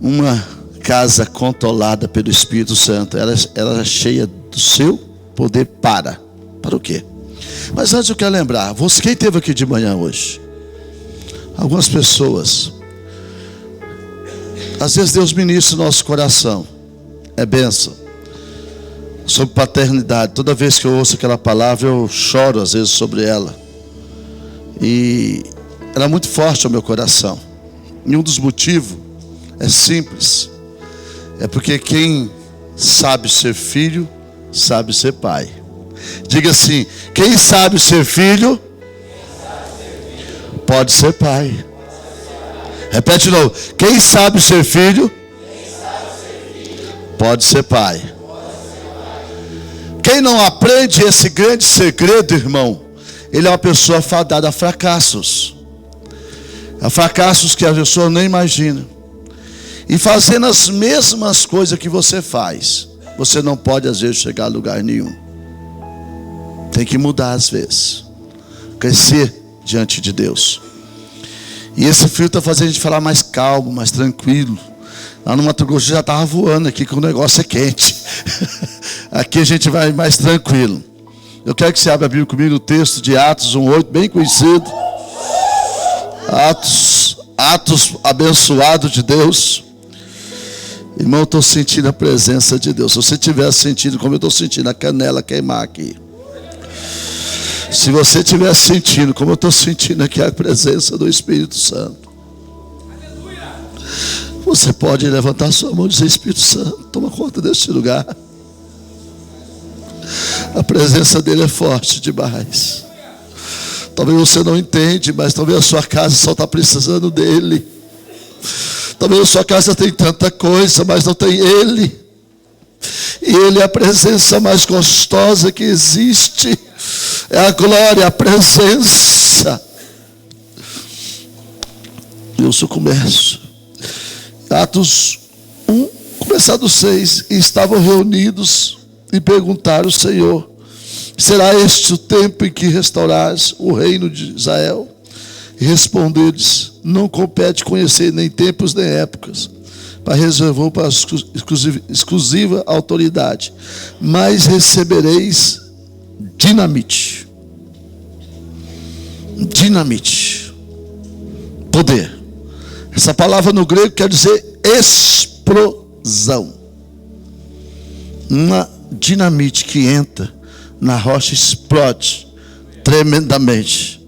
Uma casa controlada pelo Espírito Santo, ela é cheia do seu poder para o quê? Mas antes eu quero lembrar, quem esteve aqui de manhã hoje? Algumas pessoas, às vezes Deus ministra o nosso coração, é bênção, sobre paternidade. Toda vez que eu ouço aquela palavra, eu choro às vezes sobre ela, e ela é muito forte ao meu coração. E um dos motivos é simples, é porque quem sabe ser filho, sabe ser pai. Diga assim: quem sabe ser filho, pode ser pai. Repete de novo: quem sabe ser filho, pode ser pai. Quem não aprende esse grande segredo, irmão, ele é uma pessoa fadada a fracassos. A fracassos que a pessoa nem imagina. E fazendo as mesmas coisas que você faz, você não pode às vezes chegar a lugar nenhum. Tem que mudar às vezes, crescer diante de Deus. E esse frio está fazendo a gente falar mais calmo, mais tranquilo. Lá no Mato Grosso já estava voando aqui, que o negócio é quente. Aqui a gente vai mais tranquilo. Eu quero que você abra a Bíblia comigo no texto de Atos 1:8, bem conhecido. Atos abençoado de Deus. Irmão, eu estou sentindo a presença de Deus. Se você tivesse sentido como eu estou sentindo a canela queimar aqui. Se você tivesse sentindo como eu estou sentindo aqui a presença do Espírito Santo. Você pode levantar sua mão e dizer: Espírito Santo, toma conta deste lugar. A presença dele é forte demais. Talvez você não entende, mas talvez a sua casa só está precisando dele. Talvez a sua casa tem tanta coisa, mas não tem ele. E ele é a presença mais gostosa que existe. É a glória, a presença. Eu só começo. Atos 1, começar do 6. E estavam reunidos e perguntaram ao Senhor: será este o tempo em que restaurares o reino de Israel? E respondeu-lhes: não compete conhecer nem tempos nem épocas, para reservou para exclusiva autoridade, mas recebereis dinamite, poder. Essa palavra no grego quer dizer explosão. Uma dinamite que entra na rocha explode tremendamente.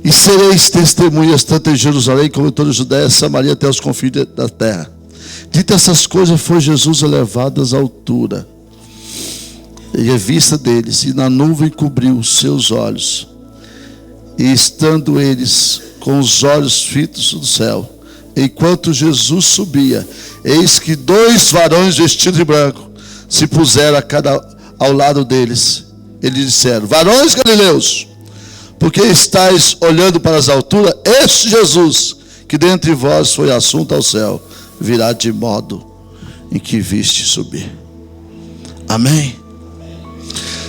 E sereis testemunhas tanto em Jerusalém como em toda a Judéia, Samaria, até os confins da terra. Dito essas coisas, foi Jesus elevado às alturas, e a vista deles, e na nuvem cobriu os seus olhos. E estando eles com os olhos fitos no céu, enquanto Jesus subia, eis que 2 varões vestidos de branco se puseram a cada ao lado deles. Eles disseram: varões galileus, porque estáis olhando para as alturas? Este Jesus, que dentre vós foi assunto ao céu, virá de modo em que viste subir. Amém.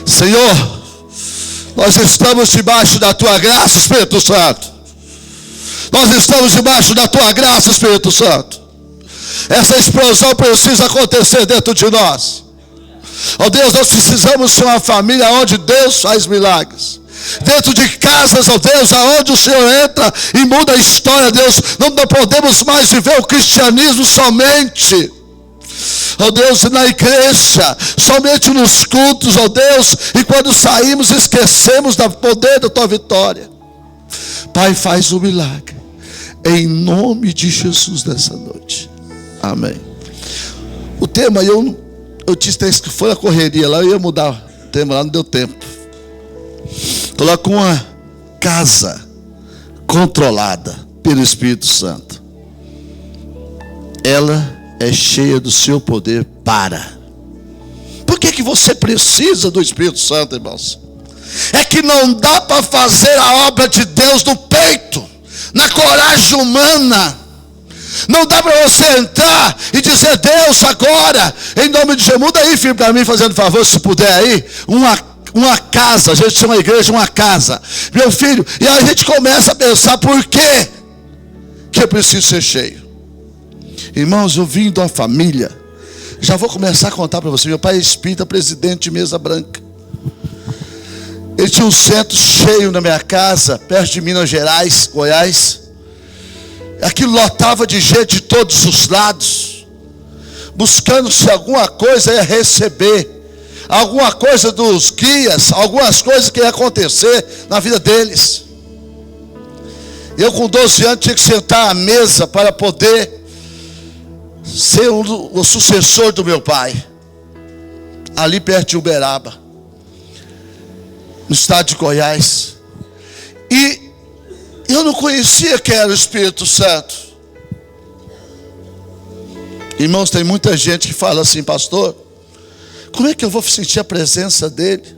Senhor, nós estamos debaixo da tua graça, Espírito Santo. Nós estamos debaixo da tua graça, Espírito Santo. Essa explosão precisa acontecer dentro de nós. Ó Deus, nós precisamos ser uma família onde Deus faz milagres. Dentro de casas, ó Deus, aonde o Senhor entra e muda a história, Deus. Não podemos mais viver o cristianismo somente, ó Deus, na igreja, somente nos cultos, ó Deus. E quando saímos, esquecemos do poder da tua vitória. Pai, faz um milagre, em nome de Jesus, nessa noite. Amém. O tema, eu disse que foi a correria lá, eu ia mudar o tema lá, não deu tempo. Estou lá com uma casa controlada pelo Espírito Santo. Ela é cheia do seu poder para. Por que você precisa do Espírito Santo, irmãos? É que não dá para fazer a obra de Deus no peito, na coragem humana. Não dá para você entrar e dizer: Deus, agora, em nome de Jesus, muda aí, filho, para mim, fazendo favor, se puder aí, uma casa. A gente chama a igreja uma casa, meu filho. E aí a gente começa a pensar: por quê que eu preciso ser cheio? Irmãos, eu vim de uma família. Já vou começar a contar para você. Meu pai é espírita, presidente de mesa branca. Ele tinha um centro cheio na minha casa, perto de Minas Gerais, Goiás. Aquilo lotava de gente de todos os lados, buscando se alguma coisa ia receber, alguma coisa dos guias, algumas coisas que ia acontecer na vida deles. Eu com 12 anos tinha que sentar à mesa para poder ser o sucessor do meu pai, ali perto de Uberaba, no estado de Goiás. E eu não conhecia quem era o Espírito Santo. Irmãos, tem muita gente que fala assim: pastor, como é que eu vou sentir a presença dele?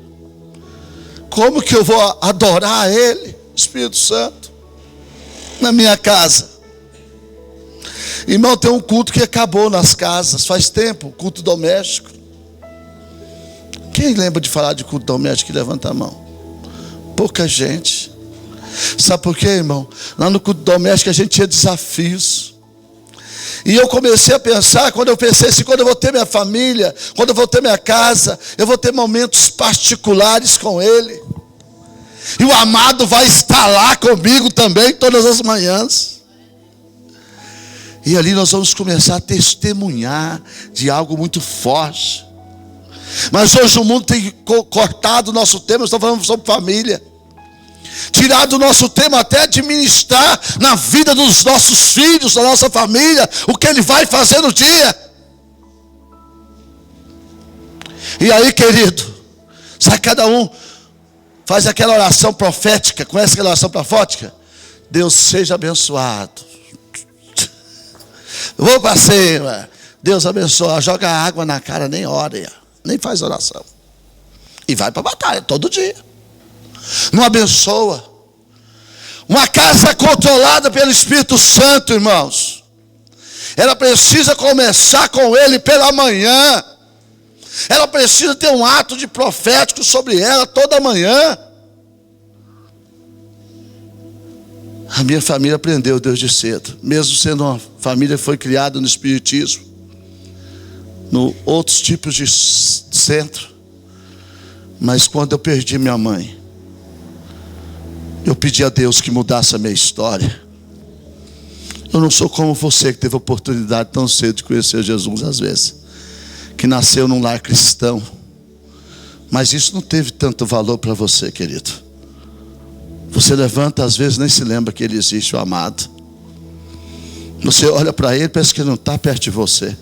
Como que eu vou adorar ele, Espírito Santo, na minha casa? Irmão, tem um culto que acabou nas casas faz tempo, culto doméstico. Quem lembra de falar de culto doméstico? Levanta a mão. Pouca gente. Sabe por quê, irmão? Lá no culto doméstico a gente tinha desafios. E eu comecei a pensar, quando eu pensei assim, quando eu vou ter minha família, quando eu vou ter minha casa, eu vou ter momentos particulares com ele. E o amado vai estar lá comigo também todas as manhãs. E ali nós vamos começar a testemunhar de algo muito forte. Mas hoje o mundo tem cortado o nosso tema, nós estamos falando sobre família. Tirado o nosso tema até de ministrar na vida dos nossos filhos, da nossa família, o que ele vai fazer no dia. E aí, querido, sabe, cada um faz aquela oração profética. Conhece aquela oração profética? Deus seja abençoado. Vou para cima. Deus abençoa. Joga água na cara, nem ora, nem faz oração. E vai para a batalha todo dia. Não abençoa. Uma casa controlada pelo Espírito Santo, irmãos, ela precisa começar com ele pela manhã. Ela precisa ter um ato de profético sobre ela toda manhã. A minha família aprendeu desde cedo, mesmo sendo uma família que foi criada no espiritismo, no outros tipos de centro. Mas quando eu perdi minha mãe, eu pedi a Deus que mudasse a minha história. Eu não sou como você, que teve a oportunidade tão cedo de conhecer Jesus às vezes, que nasceu num lar cristão. Mas isso não teve tanto valor para você, querido. Você levanta, às vezes nem se lembra que ele existe, o amado. Você olha para ele, parece que ele não está perto de você.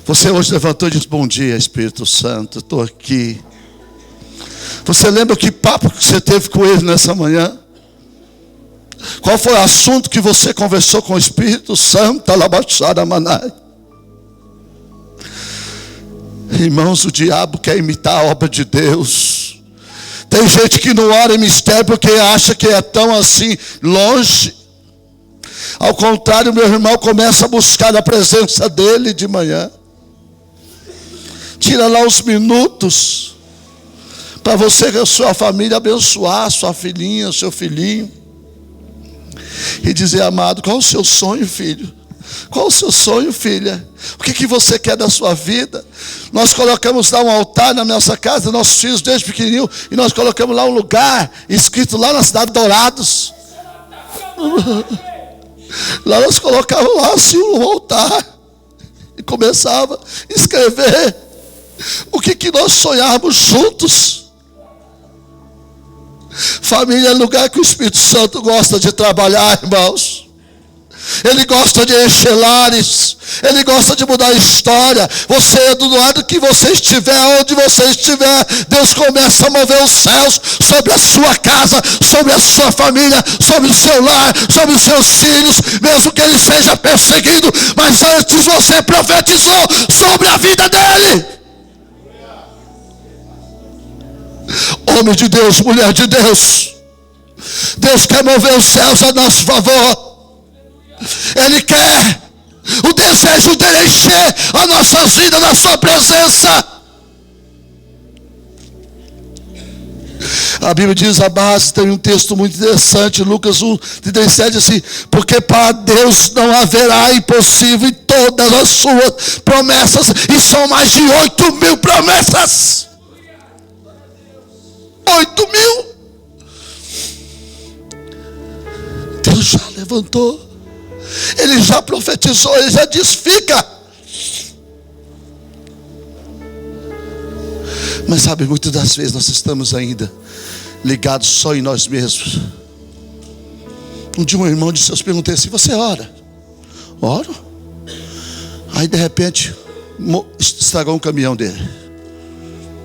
Você hoje levantou e disse: bom dia, Espírito Santo, estou aqui. Você lembra que papo que você teve com ele nessa manhã? Qual foi o assunto que você conversou com o Espírito Santo? Irmãos, o diabo quer imitar a obra de Deus. Tem gente que não ora em mistério porque acha que é tão assim longe. Ao contrário, meu irmão, começa a buscar a presença dele de manhã. Tira lá uns minutos para você e a sua família abençoar sua filhinha, seu filhinho. E dizer: amado, qual o seu sonho, filho? Qual o seu sonho, filha? O que você quer da sua vida? Nós colocamos lá um altar na nossa casa, nossos filhos desde pequenininho, e nós colocamos lá um lugar escrito lá na cidade Dourados. Lá nós colocávamos lá assim um altar e começava a escrever o que nós sonhávamos juntos. Família é lugar que o Espírito Santo gosta de trabalhar, irmãos. Ele gosta de encher lares. Ele gosta de mudar a história. Você, do lado que você estiver, onde você estiver, Deus começa a mover os céus sobre a sua casa, sobre a sua família, sobre o seu lar, sobre os seus filhos, mesmo que ele seja perseguido. Mas antes você profetizou sobre a vida dele. Homem de Deus, mulher de Deus, Deus quer mover os céus a nosso favor. Ele quer, o desejo dele é encher as nossas vidas na sua presença. A Bíblia diz, a base, tem um texto muito interessante, Lucas 1:37, assim, porque para Deus não haverá impossível em todas as suas promessas, e são mais de 8.000 promessas. 8.000. Deus já levantou, Ele já profetizou, Ele já disse, fica. Mas sabe, muitas das vezes nós estamos ainda ligados só em nós mesmos. Um dia um irmão disse, eu perguntei assim, você ora? Oro. Aí de repente estragou um caminhão dele.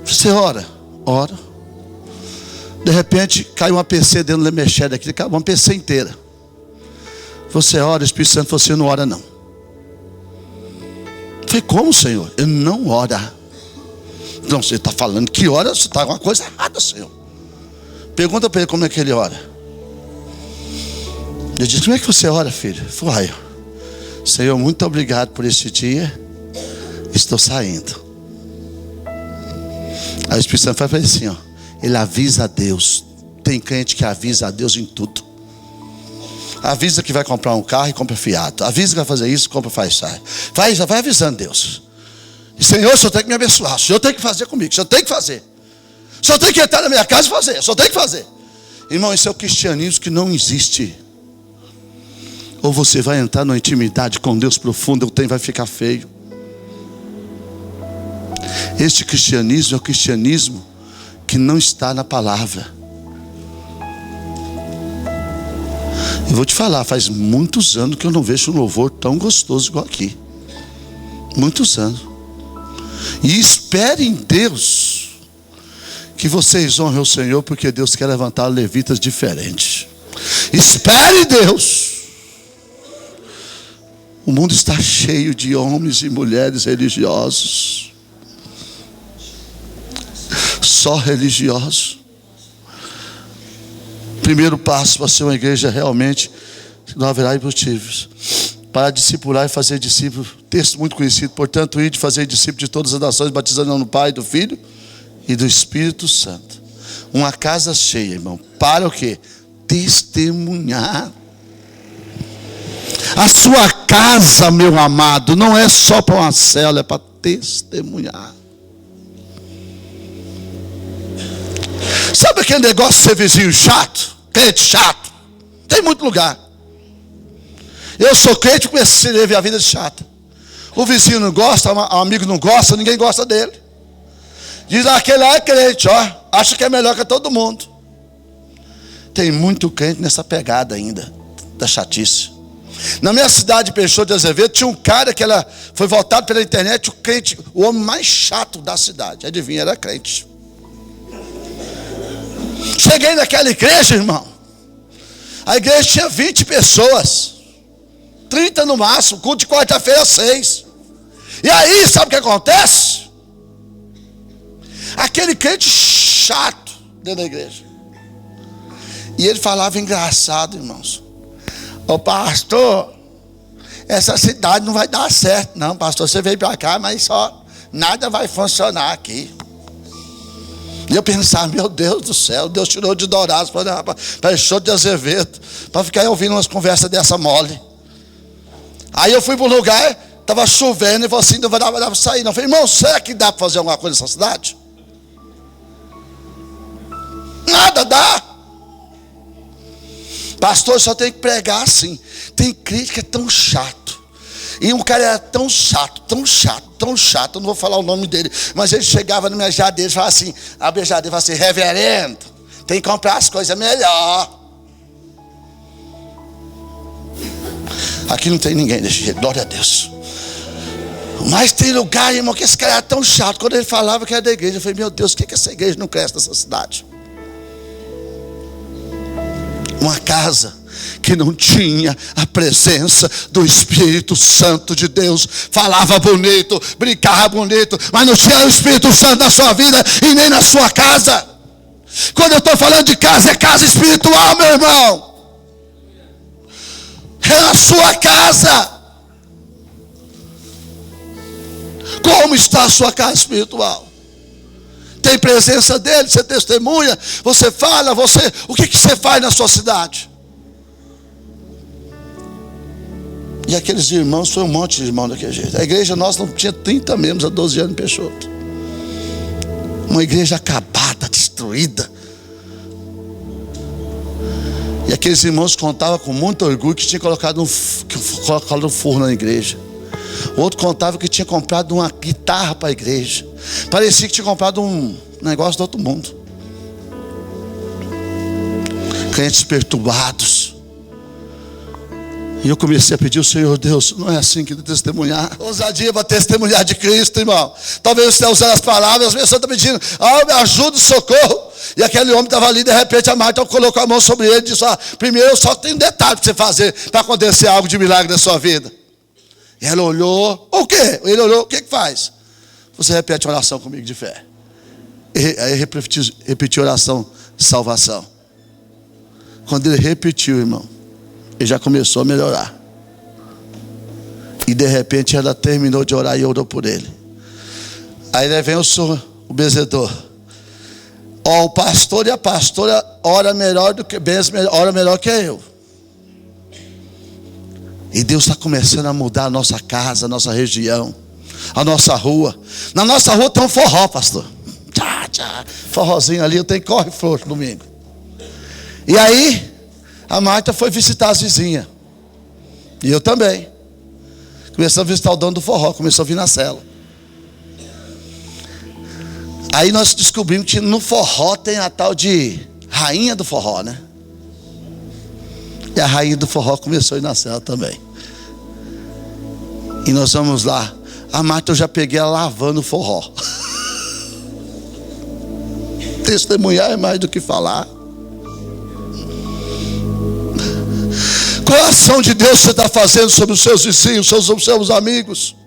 Você ora? Oro. De repente caiu uma PC dentro da mexer aqui, caiu uma PC inteira. Você ora, o Espírito Santo, você não ora não. Eu falei, como, Senhor? Eu não ora. Não, você está falando que ora, você está com uma coisa errada, Senhor. Pergunta para ele como é que ele ora. Eu disse, como é que você ora, filho? Ele falou, Senhor, muito obrigado por esse dia. Estou saindo. Aí o Espírito Santo faz assim, ó. Ele avisa a Deus. Tem crente que avisa a Deus em tudo. Avisa que vai comprar um carro e compra fiado. Avisa que vai fazer isso, compra, faz, sai. Vai avisando Deus. E, Senhor, o Senhor tem que me abençoar. O Senhor tem que fazer comigo. O Senhor tem que fazer. O Senhor tem que entrar na minha casa e fazer. O Senhor tem que fazer. Irmão, isso é o cristianismo que não existe. Ou você vai entrar numa intimidade com Deus profunda, ou vai ficar feio. Este cristianismo é o cristianismo que não está na palavra. Eu vou te falar, faz muitos anos que eu não vejo um louvor tão gostoso igual aqui. Muitos anos. E espere em Deus que vocês honrem o Senhor, porque Deus quer levantar levitas diferentes. Espere em Deus. O mundo está cheio de homens e mulheres religiosos. Só religiosos. Primeiro passo para ser uma igreja realmente, não haverá impossíveis. Para discipular e fazer discípulos. Texto muito conhecido. Portanto, ide fazer discípulos de todas as nações, batizando no Pai, do Filho e do Espírito Santo. Uma casa cheia, irmão. Para o quê? Testemunhar. A sua casa, meu amado, não é só para uma célula, é para testemunhar. Sabe aquele negócio de ser vizinho chato? Crente chato. Tem muito lugar. Eu sou crente e comecei a ver a vida de chata. O vizinho não gosta, o amigo não gosta, ninguém gosta dele. Diz, aquele lá é crente, ó. Acha que é melhor que todo mundo. Tem muito crente nessa pegada ainda, da chatice. Na minha cidade, Peixoto de Azevedo, tinha um cara que foi voltado pela internet, o crente, o homem mais chato da cidade. Adivinha, era crente. Cheguei naquela igreja, irmão. A igreja tinha 20 pessoas. 30 no máximo, culto de quarta-feira 6. E aí, sabe o que acontece? Aquele crente chato dentro da igreja. E ele falava engraçado, irmãos. Ô pastor, essa cidade não vai dar certo não, pastor. Você veio para cá, mas só nada vai funcionar aqui. E eu pensava, meu Deus do céu, Deus tirou de Dourados para Peixoto de Azevedo, para ficar ouvindo umas conversas dessa mole. Aí eu fui para um lugar, estava chovendo, e falei assim, não vai dar para sair não. Eu falei, irmão, será que dá para fazer alguma coisa nessa cidade? Nada dá. Pastor, só tem que pregar assim. Tem crente que é tão chato. E um cara era tão chato, eu não vou falar o nome dele, mas ele chegava na minha jadeira e falava assim, abre a jadeira e falava assim, reverendo, tem que comprar as coisas melhor. Aqui não tem ninguém desse jeito, glória a Deus. Mas tem lugar, irmão, que esse cara era tão chato. Quando ele falava que era da igreja, eu falei, meu Deus, o que essa igreja não cresce nessa cidade? Uma casa que não tinha a presença do Espírito Santo de Deus. Falava bonito, brincava bonito, mas não tinha o Espírito Santo na sua vida e nem na sua casa. Quando eu estou falando de casa, é casa espiritual, meu irmão. É na sua casa. Como está a sua casa espiritual? tem presença dele, você testemunha, você fala, o que você faz na sua cidade? E aqueles irmãos, foi um monte de irmãos daquele jeito. A igreja nossa não tinha 30 membros há 12 anos em Peixoto. Uma igreja acabada, destruída. E aqueles irmãos contavam com muito orgulho que tinha colocado um forno na igreja. O outro contava que tinha comprado uma guitarra para a igreja. Parecia que tinha comprado um negócio do outro mundo. Crentes perturbados. E eu comecei a pedir ao Senhor, Deus, não é assim que testemunhar. Ousadia para testemunhar de Cristo, irmão. Talvez você esteja usando as palavras, as pessoas estão pedindo, me ajuda, socorro. E aquele homem estava ali, de repente a Marta colocou a mão sobre ele e disse, primeiro eu só tenho um detalhe para você fazer, para acontecer algo de milagre na sua vida. E ela olhou, o quê? Ele olhou, o que faz? Você repete uma oração comigo de fé. Aí repetiu a oração de salvação. Quando ele repetiu, irmão, ele já começou a melhorar. E de repente ela terminou de orar e orou por ele. Aí vem o benzedor. O pastor e a pastora ora melhor que eu. E Deus está começando a mudar a nossa casa, a nossa região, a nossa rua. Na nossa rua tem um forró, pastor. Forrozinho ali, eu tenho corre-flor no domingo. E aí a Marta foi visitar as vizinhas. E eu também. Começamos a visitar o dono do forró. Começou a vir na cela. Aí nós descobrimos que no forró tem a tal de rainha do forró, né? E a rainha do forró começou a ir na cela também. E nós vamos lá. A Marta eu já peguei ela lavando o forró. Testemunhar é mais do que falar. Qual a ação de Deus você está fazendo sobre os seus vizinhos, sobre os seus amigos?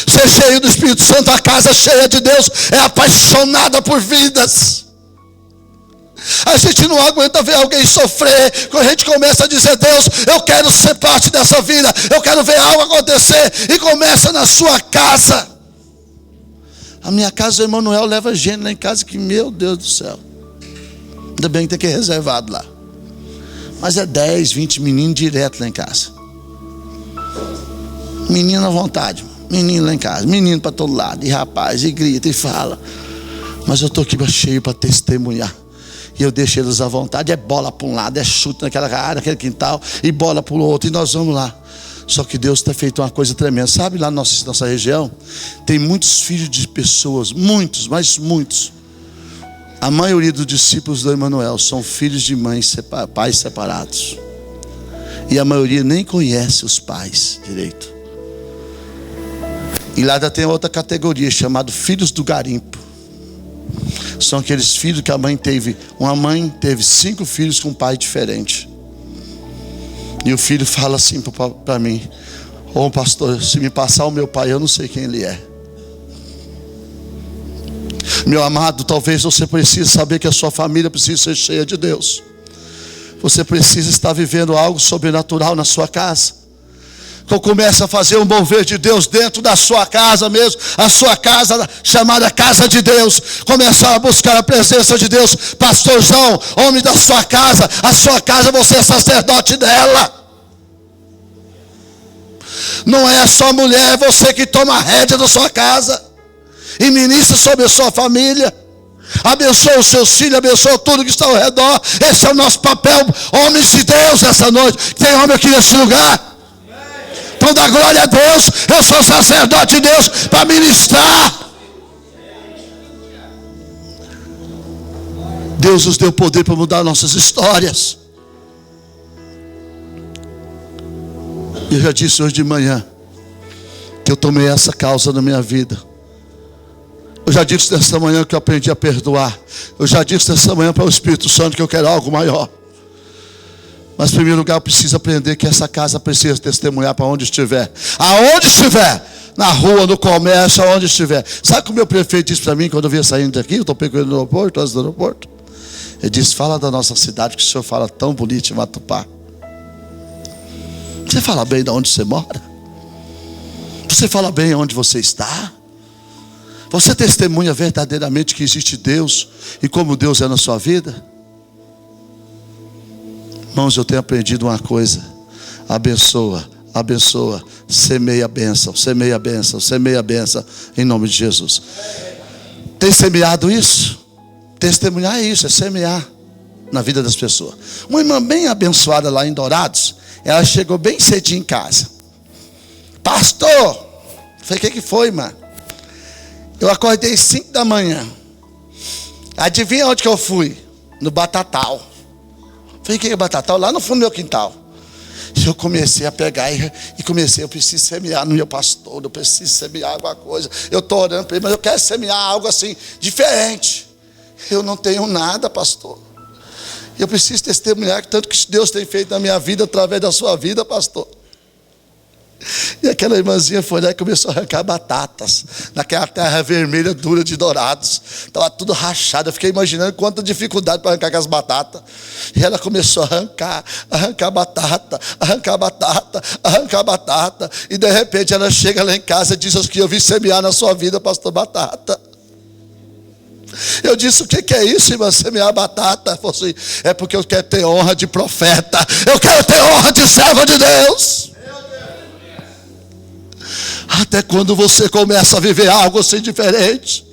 Ser cheio do Espírito Santo, a casa cheia de Deus é apaixonada por vidas. A gente não aguenta ver alguém sofrer. Quando a gente começa a dizer, Deus, eu quero ser parte dessa vida, eu quero ver algo acontecer, e começa na sua casa. A minha casa, o Emanuel leva gente lá em casa que, meu Deus do céu, ainda bem que tem que ir reservado lá. Mas é 10, 20 meninos direto lá em casa. Menino à vontade, menino lá em casa, menino para todo lado, e rapaz, e grita e fala. Mas eu estou aqui cheio para testemunhar. E eu deixo eles à vontade, é bola para um lado, é chute naquela área, naquele quintal, e bola para o outro, e nós vamos lá. Só que Deus tem feito uma coisa tremenda. Sabe, lá na nossa região, tem muitos filhos de pessoas, muitos, mas muitos. A maioria dos discípulos do Emanuel são filhos de pais separados. E a maioria nem conhece os pais direito. E lá ainda tem outra categoria, chamada filhos do garimpo. São aqueles filhos que uma mãe teve 5 filhos com um pai diferente. E o filho fala assim para mim, pastor, se me passar o meu pai, eu não sei quem ele é. Meu amado, talvez você precise saber que a sua família precisa ser cheia de Deus. Você precisa estar vivendo algo sobrenatural na sua casa. Então comece a fazer um mover de Deus dentro da sua casa mesmo. A sua casa chamada casa de Deus. Começar a buscar a presença de Deus. Pastorzão, homem da sua casa. A sua casa, você é sacerdote dela. Não é só mulher, é você que toma a rédea da sua casa. E ministra sobre a sua família. Abençoa os seus filhos, abençoa tudo que está ao redor. Esse é o nosso papel, homens de Deus, essa noite. Tem homem aqui nesse lugar. Então dá glória a Deus. Eu sou sacerdote de Deus para ministrar. Deus nos deu poder para mudar nossas histórias. Eu já disse hoje de manhã que eu tomei essa causa na minha vida. Eu já disse nessa manhã que eu aprendi a perdoar. Eu já disse nessa manhã para o Espírito Santo que eu quero algo maior. Mas em primeiro lugar eu preciso aprender que essa casa precisa testemunhar para onde estiver. Aonde estiver, na rua, no comércio, aonde estiver. Sabe o que o meu prefeito disse para mim quando eu vinha saindo daqui? Eu estou pegando no aeroporto, antes do aeroporto. Ele disse, fala da nossa cidade, que o senhor fala tão bonito em Matupá. Você fala bem de onde você mora? Você fala bem onde você está? Você testemunha verdadeiramente que existe Deus e como Deus é na sua vida? Irmãos, eu tenho aprendido uma coisa: abençoa, abençoa, semeia a bênção, semeia a bênção, semeia a bênção, em nome de Jesus. Tem semeado isso? Testemunhar é isso, é semear na vida das pessoas. Uma irmã bem abençoada lá em Dourados, ela chegou bem cedinho em casa. Pastor, falei, o que foi, irmã? Eu acordei 5 da manhã. Adivinha onde que eu fui? No Batatal. Falei, o que é Batatal? Lá no fundo do meu quintal. Eu comecei a pegar e comecei, eu preciso semear no meu pastor, eu preciso semear alguma coisa. Eu estou orando para ele, mas eu quero semear algo assim, diferente. Eu não tenho nada, pastor. Eu preciso testemunhar tanto que Deus tem feito na minha vida, através da sua vida, pastor. E aquela irmãzinha foi lá e começou a arrancar batatas naquela terra vermelha dura de Dourados. Estava tudo rachado. Eu fiquei imaginando quanta dificuldade para arrancar aquelas batatas. E ela começou a arrancar batata, arrancar batata, arrancar batata. E de repente ela chega lá em casa e diz que eu vim semear na sua vida, pastor, batata. Eu disse, o que é isso, irmã? Semear batata? Ela falou assim, é porque eu quero ter honra de profeta. Eu quero ter honra de servo de Deus. Até quando você começa a viver algo assim diferente.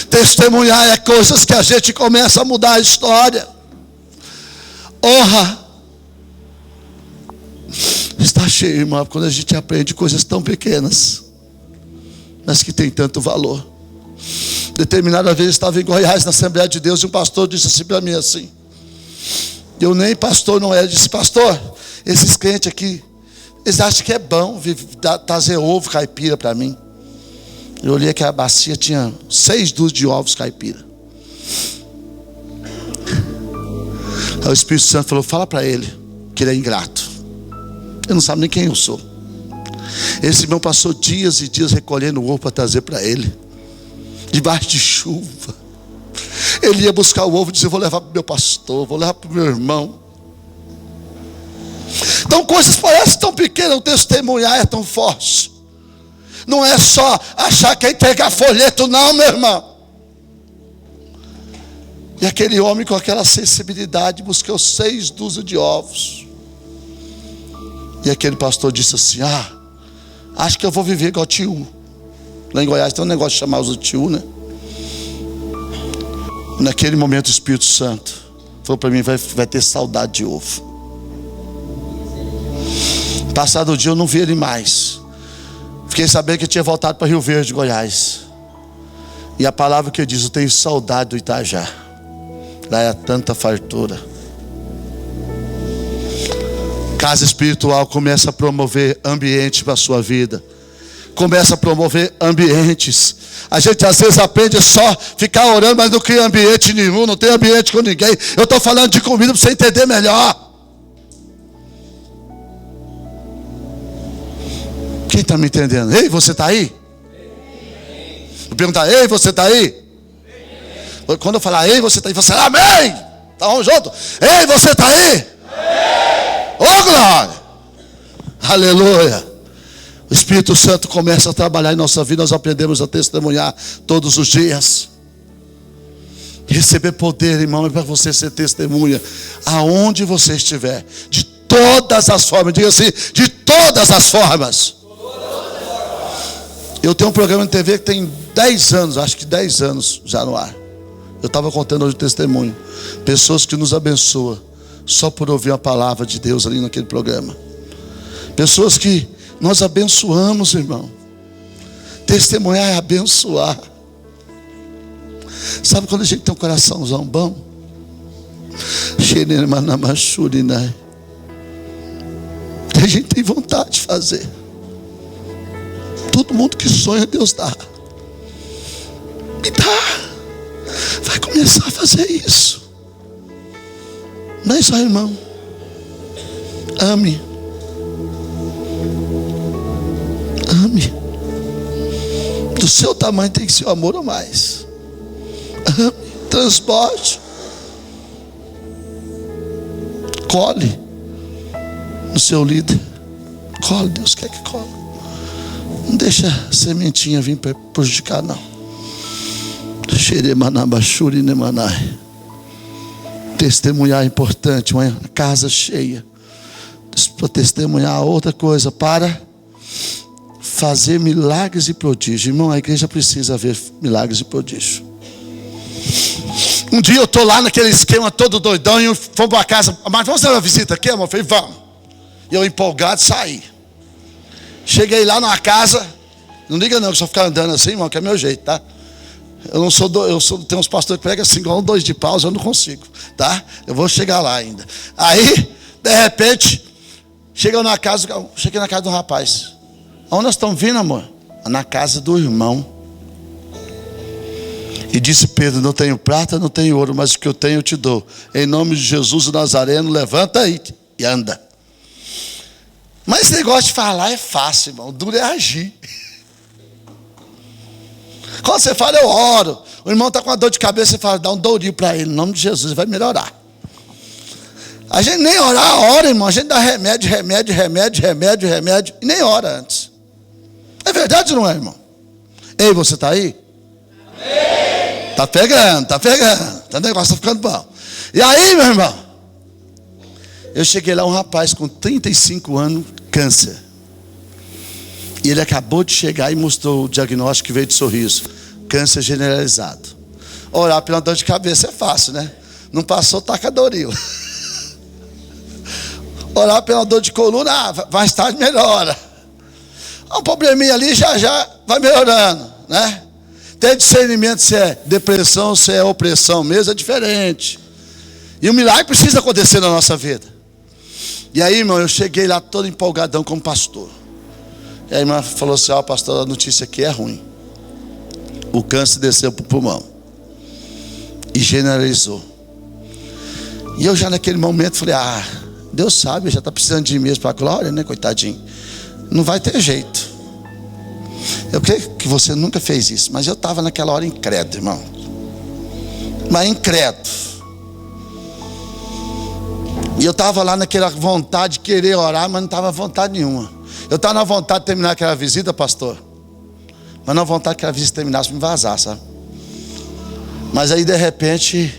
Testemunhar é coisas que a gente começa a mudar a história. Honra está cheio, irmão, quando a gente aprende coisas tão pequenas, mas que tem tanto valor. Determinada vez eu estava em Goiás, na Assembleia de Deus, e um pastor disse assim para mim assim. Eu nem pastor não era, disse, pastor, esses crentes aqui, eles acham que é bom trazer ovo caipira para mim. Eu olhei que a bacia tinha 6 dúzias de ovos caipira. Aí o Espírito Santo falou, fala para ele que ele é ingrato. Ele não sabe nem quem eu sou. Esse irmão passou dias e dias recolhendo o ovo para trazer para ele, debaixo de chuva. Ele ia buscar o ovo e dizia, vou levar para o meu pastor, vou levar para o meu irmão. Então coisas parecem tão pequenas, o testemunhar é tão forte. Não é só achar que é entregar folheto, não, meu irmão. E aquele homem com aquela sensibilidade buscou 6 dúzias de ovos. E aquele pastor disse assim, acho que eu vou viver igual tio. Lá em Goiás tem um negócio de chamar os tio, né? Naquele momento o Espírito Santo falou para mim, vai ter saudade de ovo. Passado o dia eu não vi ele mais. Fiquei sabendo que ele tinha voltado para Rio Verde, Goiás. E a palavra que diz, eu tenho saudade do Itajá. Lá é tanta fartura. Casa espiritual começa a promover ambiente para a sua vida. Começa a promover ambientes. A gente às vezes aprende só ficar orando, mas não cria ambiente nenhum, não tem ambiente com ninguém. Eu estou falando de comida para você entender melhor. Quem está me entendendo? Ei, você está aí? Eu perguntar, ei, você está aí? Quando eu falar, ei, você está aí, você, amém! Estamos juntos? Ei, você está aí? Ô, glória! Aleluia! O Espírito Santo começa a trabalhar em nossa vida, nós aprendemos a testemunhar todos os dias. Receber poder, irmão, é para você ser testemunha, aonde você estiver, de todas as formas, diga assim, de todas as formas. Eu tenho um programa de TV que tem 10 anos, acho que 10 anos já no ar. Eu estava contando hoje o testemunho. Pessoas que nos abençoam só por ouvir a palavra de Deus ali naquele programa. Pessoas que nós abençoamos, irmão. Testemunhar é abençoar. Sabe quando a gente tem um coraçãozão bom? A gente tem vontade de fazer. Todo mundo que sonha, Deus dá. Me dá. Vai começar a fazer isso. Não é só, irmão. Ame. Ame. Do seu tamanho tem que ser o amor ou mais. Ame. Transporte. Cole no seu líder. Cole, Deus quer que cole. Não deixa a sementinha vir para prejudicar, não. Testemunhar é importante, uma casa cheia. Para testemunhar outra coisa, para fazer milagres e prodígios. Irmão, a igreja precisa ver milagres e prodígios. Um dia eu estou lá naquele esquema todo doidão, e fomos para casa. Mas vamos fazer uma visita aqui, amor? Eu falei, vamos. E eu empolgado saí. Cheguei lá numa casa. Não liga não, que só ficar andando assim, irmão, que é meu jeito, tá? Eu não sou, tem uns pastores que pregam assim, igual um 2 de paus, eu não consigo, tá? Eu vou chegar lá ainda. Aí, de repente, cheguei na casa do rapaz. Onde nós estamos vindo, amor? Na casa do irmão. E disse Pedro, não tenho prata, não tenho ouro, mas o que eu tenho eu te dou. Em nome de Jesus o Nazareno, levanta aí e anda. Mas esse negócio de falar é fácil, irmão. O duro é agir. Quando você fala, eu oro. O irmão está com uma dor de cabeça, você fala, dá um dourinho para ele, em nome de Jesus, vai melhorar. A gente nem ora, irmão. A gente dá remédio, e nem ora antes. É verdade ou não é, irmão? Ei, você está aí? Amém. Tá pegando. O negócio está ficando bom. E aí, meu irmão? Eu cheguei lá, um rapaz com 35 anos, câncer. E ele acabou de chegar e mostrou o diagnóstico que veio de Sorriso. Câncer generalizado. Orar pela dor de cabeça é fácil, né? Não passou, taca Doril. Orar pela dor de coluna, mais tarde melhora. Um probleminha ali, já vai melhorando, né? Ter discernimento se é depressão, se é opressão mesmo, é diferente. E o milagre precisa acontecer na nossa vida. E aí, irmão, eu cheguei lá todo empolgadão como pastor. E a irmã falou assim, pastor, a notícia aqui é ruim. O câncer desceu para o pulmão. E generalizou. E eu já naquele momento falei, Deus sabe, já está precisando de mim mesmo para a glória, né, coitadinho. Não vai ter jeito. Eu creio que você nunca fez isso, mas eu estava naquela hora incrédulo, irmão. Mas incrédulo. E eu estava lá naquela vontade de querer orar, mas não estava vontade nenhuma. Eu estava na vontade de terminar aquela visita, pastor. Mas na vontade que a visita terminasse, me vazar, sabe? Mas aí de repente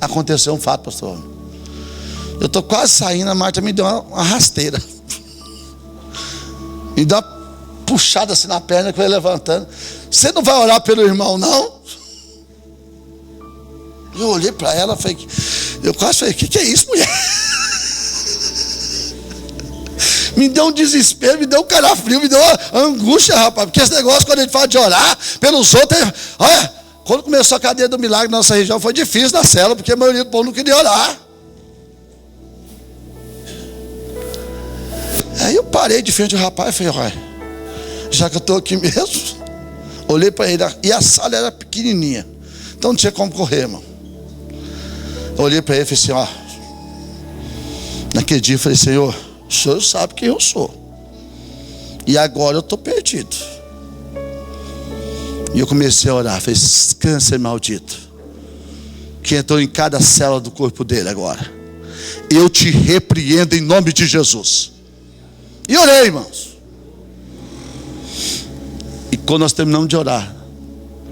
aconteceu um fato, pastor. Eu estou quase saindo, a Marta me deu uma rasteira. Me deu uma puxada assim na perna que eu ia levantando. Você não vai orar pelo irmão, não? Eu olhei para ela, eu quase falei, o que é isso, mulher? Me deu um desespero, me deu um calafrio, me deu uma angústia, rapaz. Porque esse negócio, quando a gente fala de orar pelos outros, olha, quando começou a cadeia do milagre na nossa região, foi difícil na célula, porque a maioria do povo não queria orar. Aí eu parei de frente do rapaz e falei, olha, já que eu estou aqui mesmo, olhei para ele, e a sala era pequenininha, então não tinha como correr, irmão. Eu olhei para ele e falei assim, naquele dia eu falei, Senhor, o Senhor sabe quem eu sou. E agora eu estou perdido. E eu comecei a orar. Falei, câncer maldito, que entrou em cada célula do corpo dele agora. Eu te repreendo em nome de Jesus. E orei, irmãos. E quando nós terminamos de orar,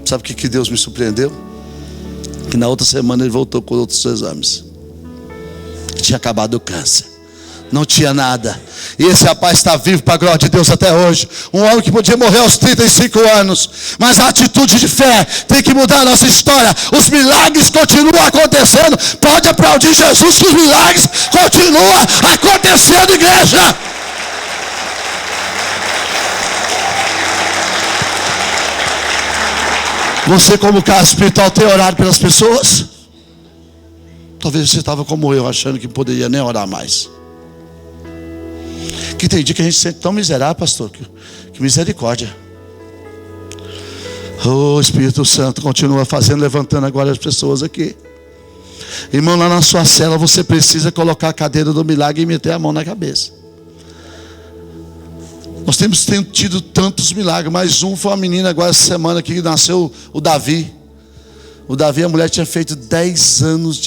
sabe o que Deus me surpreendeu? Que na outra semana ele voltou com outros exames. Tinha acabado o câncer. Não tinha nada. E esse rapaz está vivo para a glória de Deus até hoje. Um homem que podia morrer aos 35 anos. Mas a atitude de fé tem que mudar a nossa história. Os milagres continuam acontecendo. Pode aplaudir Jesus que os milagres continuam acontecendo, igreja. Você, como caso espiritual, tem orado pelas pessoas? Talvez você estava como eu, achando que poderia nem orar mais. Que tem dia que a gente se sente tão miserável, pastor, que misericórdia. Oh, Espírito Santo, continua fazendo, levantando agora as pessoas aqui. Irmão, lá na sua cela você precisa colocar a cadeira do milagre e meter a mão na cabeça. Nós temos tido tantos milagres, mas um foi uma menina agora essa semana que nasceu, o Davi. O Davi, a mulher tinha feito 10 anos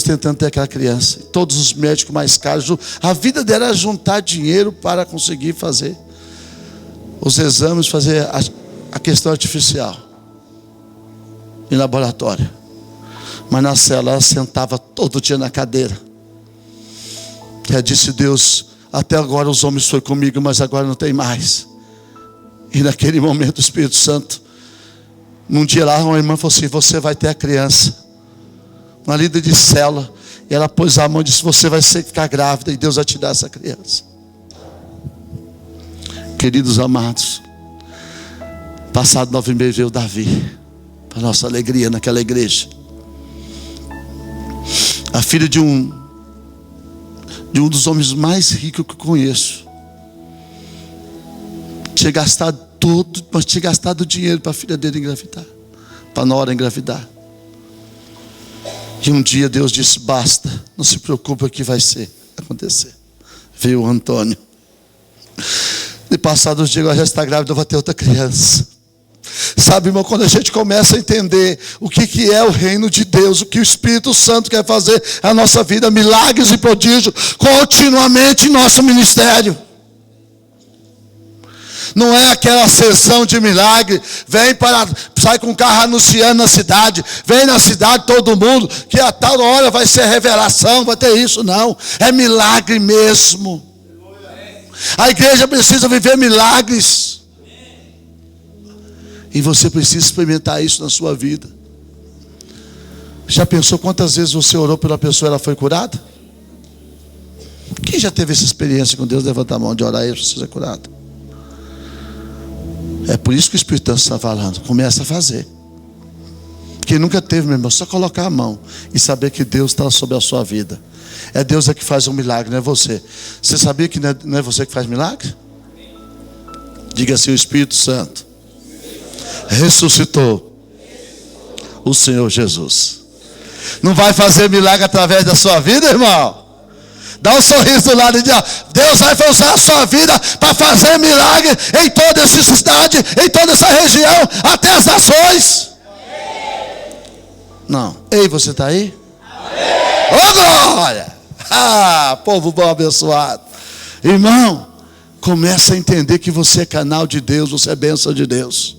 tentando ter aquela criança. Todos os médicos mais caros. A vida dela era juntar dinheiro para conseguir fazer os exames, fazer a questão artificial. em laboratório. Mas na cela ela sentava todo dia na cadeira. Ela disse: Deus, até agora os homens foram comigo, mas agora não tem mais. E naquele momento o Espírito Santo, num dia lá, uma irmã falou assim: você vai ter a criança. Uma líder de célula. E ela pôs a mão e disse: você vai ficar grávida e Deus vai te dar essa criança. Queridos amados, passado 9 meses veio Davi, para nossa alegria naquela igreja. A filha de um dos homens mais ricos que eu conheço. Tinha gastado tudo, mas tinha gastado dinheiro para a filha dele engravidar, para a nora engravidar. E um dia Deus disse: basta, não se preocupe, o que vai acontecer. Veio o Antônio. E passados os dias, agora já está grávida, vai ter outra criança. Sabe, irmão, quando a gente começa a entender o que é o reino de Deus, o que o Espírito Santo quer fazer na nossa vida, milagres e prodígios, continuamente em nosso ministério. Não é aquela sessão de milagre, sai com o carro anunciando na cidade, vem na cidade todo mundo, que a tal hora vai ser revelação, vai ter isso, não. É milagre mesmo. A igreja precisa viver milagres. E você precisa experimentar isso na sua vida. Já pensou quantas vezes você orou pela pessoa e ela foi curada? Quem já teve essa experiência com Deus? Levanta a mão de orar e você ser curado. É por isso que o Espírito Santo está falando. Começa a fazer. Quem nunca teve, meu irmão, só colocar a mão e saber que Deus está sobre a sua vida. É Deus que faz um milagre, não é você. Você sabia que não é você que faz milagre? Diga assim: o Espírito Santo ressuscitou o Senhor Jesus. Não vai fazer milagre através da sua vida, irmão? Dá um sorriso do lado e diz: Deus vai usar a sua vida para fazer milagre em toda essa cidade, em toda essa região, até as nações. Não. Ei, você está aí? Ô, glória! Povo bom, abençoado. Irmão, começa a entender que você é canal de Deus, você é bênção de Deus.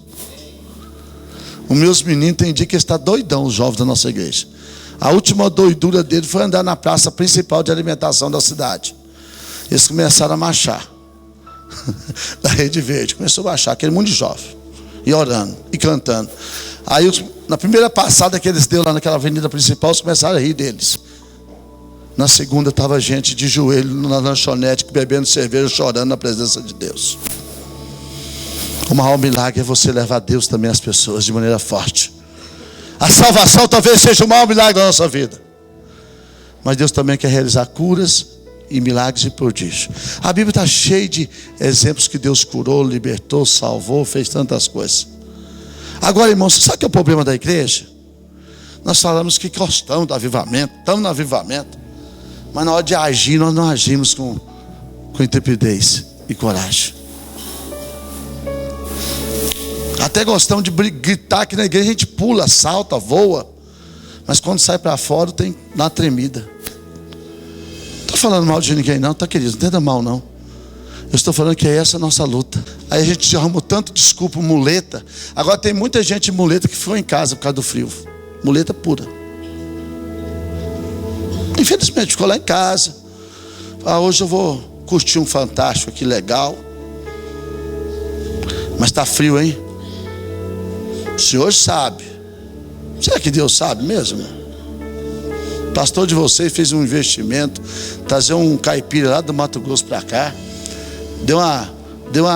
Os meus meninos tem dia que está doidão, os jovens da nossa igreja. A última doidura dele foi andar na praça principal de alimentação da cidade. Eles começaram a marchar. Da Rede Verde. Começou a marchar, aquele mundo de jovem. E orando, e cantando. Aí, na primeira passada que eles deu lá naquela avenida principal, eles começaram a rir deles. Na segunda estava gente de joelho na lanchonete, bebendo cerveja, chorando na presença de Deus. O maior milagre é você levar Deus também às pessoas de maneira forte. A salvação talvez seja o maior milagre da nossa vida. Mas Deus também quer realizar curas e milagres e prodígios. A Bíblia está cheia de exemplos que Deus curou, libertou, salvou, fez tantas coisas. Agora, irmãos, sabe o que é o problema da igreja? Nós falamos que gostamos do avivamento, estamos no avivamento. Mas na hora de agir, nós não agimos com intrepidez e coragem. Até gostamos de gritar aqui na igreja, a gente pula, salta, voa. Mas quando sai para fora, tem uma tremida. Não estou falando mal de ninguém não, tá, querido? Não entenda mal não. Eu estou falando que é essa a nossa luta. Aí a gente arruma tanto desculpa, muleta. Agora tem muita gente muleta que ficou em casa por causa do frio. Muleta pura. Infelizmente ficou lá em casa. Hoje eu vou curtir um fantástico aqui legal. Mas está frio, hein? O Senhor sabe. Será que Deus sabe mesmo? O pastor de vocês fez um investimento, trazer um caipira lá do Mato Grosso para cá.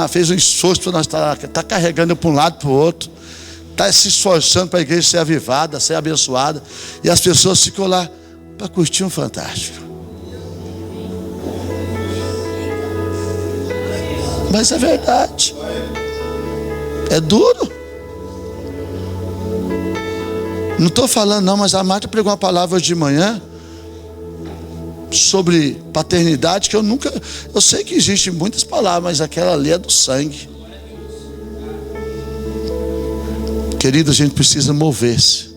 Fez um esforço para nós estar carregando para um lado para o outro. Está se esforçando para a igreja ser avivada, ser abençoada. E as pessoas ficam lá para curtir um fantástico. Mas é verdade. É duro. Não estou falando não, mas a Marta pregou uma palavra hoje de manhã sobre paternidade que eu sei que existem muitas palavras, mas aquela ali é do sangue. Querido, a gente precisa mover-se.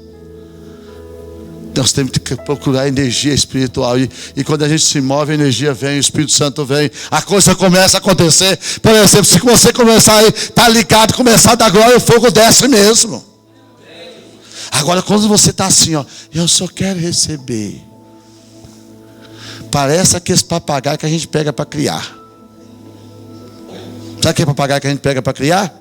Nós temos que procurar energia espiritual. E quando a gente se move, a energia vem, o Espírito Santo vem. A coisa começa a acontecer. Por exemplo, se você começar a estar ligado, começar a dar glória, o fogo desce mesmo. Agora, quando você está assim, ó, eu só quero receber. Parece aqueles papagaios que a gente pega para criar. Sabe aquele papagaio que a gente pega para criar?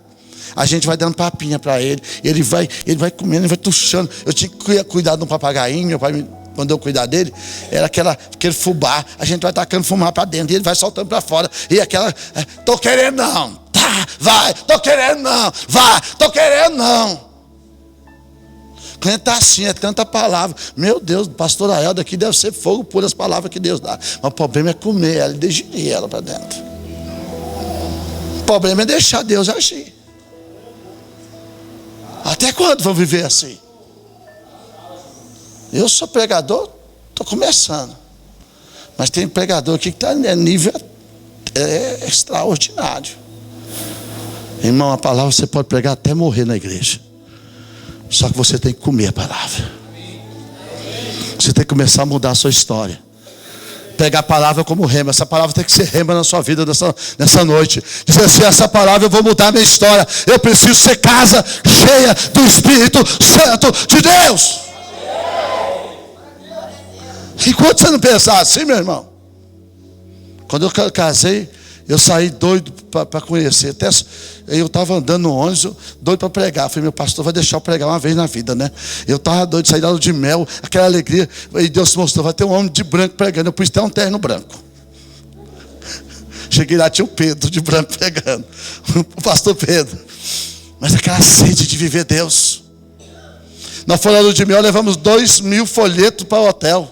A gente vai dando papinha para ele. Ele vai comendo, ele vai tuchando. Eu tinha que cuidar de um papagainho. Meu pai mandou eu cuidar dele. Era aquele fubá. A gente vai tacando fumar para dentro. E ele vai soltando para fora. E aquela, tô querendo não. Tá, vai, tô querendo não. Vai, tô querendo não. Quando está assim, é tanta palavra. Meu Deus, pastor Aelda aqui deve ser fogo por as palavras que Deus dá. Mas o problema é comer ela e digerir ela para dentro. O problema é deixar Deus agir. Até quando vão viver assim? Eu sou pregador, estou começando. Mas tem pregador aqui que está em nível extraordinário. Irmão, a palavra você pode pregar até morrer na igreja. Só que você tem que comer a palavra. Você tem que começar a mudar a sua história. Pegar a palavra como rema. Essa palavra tem que ser rema na sua vida nessa noite. Dizer assim, essa palavra eu vou mudar a minha história. Eu preciso ser casa cheia do Espírito Santo de Deus. Enquanto você não pensar assim, meu irmão. Quando eu casei, eu saí doido para conhecer. Até eu estava andando no ônibus, doido para pregar. Eu falei, meu pastor vai deixar eu pregar uma vez na vida, né? Eu estava doido de sair da lua de mel, aquela alegria. E Deus mostrou, vai ter um homem de branco pregando. Eu pus até um terno branco. Cheguei lá, tinha o Pedro de branco pregando. O pastor Pedro. Mas aquela sede de viver Deus. Nós fomos na lua de mel, levamos 2.000 folhetos para o hotel.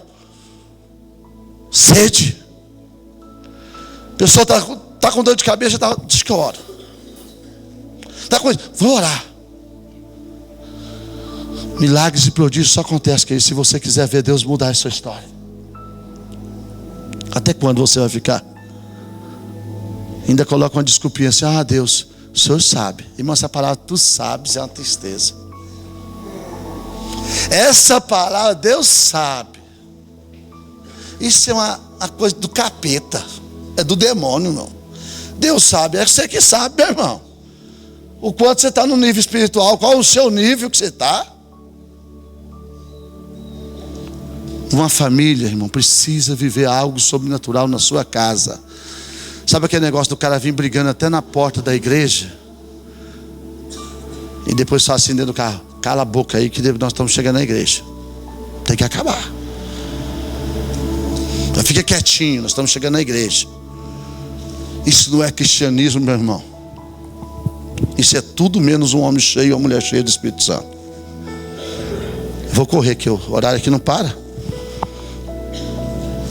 Sede. A pessoa está com dor de cabeça, diz que eu oro. Tá com isso, vou orar. Milagres e prodígios só acontecem se você quiser ver Deus mudar a sua história. Até quando você vai ficar? Ainda coloca uma desculpinha assim, Deus, o Senhor sabe. Irmão, essa palavra, tu sabes, é uma tristeza. Essa palavra, Deus sabe. Isso é uma coisa do capeta. É do demônio, não. Deus sabe, é você que sabe, meu irmão. O quanto você está no nível espiritual, qual o seu nível que você está. Uma família, irmão, precisa viver algo sobrenatural na sua casa. Sabe aquele negócio do cara vir brigando até na porta da igreja? E depois só assim dentro do carro, cala a boca aí que nós estamos chegando na igreja. Tem que acabar. Então fica quietinho, nós estamos chegando na igreja. Isso não é cristianismo, meu irmão. Isso é tudo menos um homem cheio, uma mulher cheia do Espírito Santo. Vou correr que o horário aqui não para.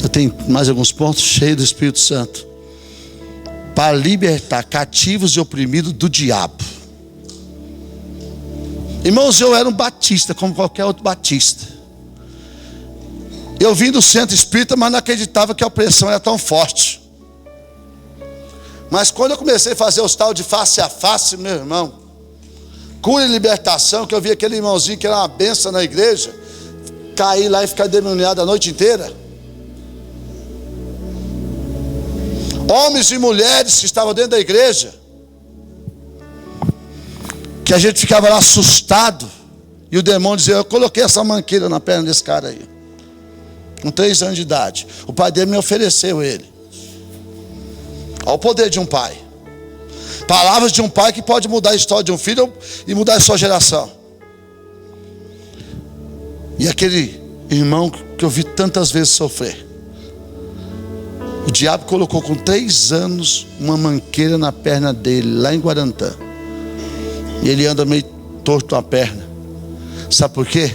Eu tenho mais alguns pontos cheios do Espírito Santo. Para libertar cativos e oprimidos do diabo. Irmãos, eu era um batista, como qualquer outro batista. Eu vim do centro espírita, mas não acreditava que a opressão era tão forte. Mas quando eu comecei a fazer os tal de face a face, meu irmão, cura e libertação, que eu vi aquele irmãozinho que era uma benção na igreja, cair lá e ficar demoniado a noite inteira. Homens e mulheres que estavam dentro da igreja, que a gente ficava lá assustado, e o demônio dizia, eu coloquei essa manqueira na perna desse cara aí, com 3 anos de idade. O pai dele me ofereceu ele. Olha o poder de um pai. Palavras de um pai que pode mudar a história de um filho e mudar a sua geração. E aquele irmão que eu vi tantas vezes sofrer. O diabo colocou com 3 anos uma manqueira na perna dele, lá em Guarantã. E ele anda meio torto a perna. Sabe por quê?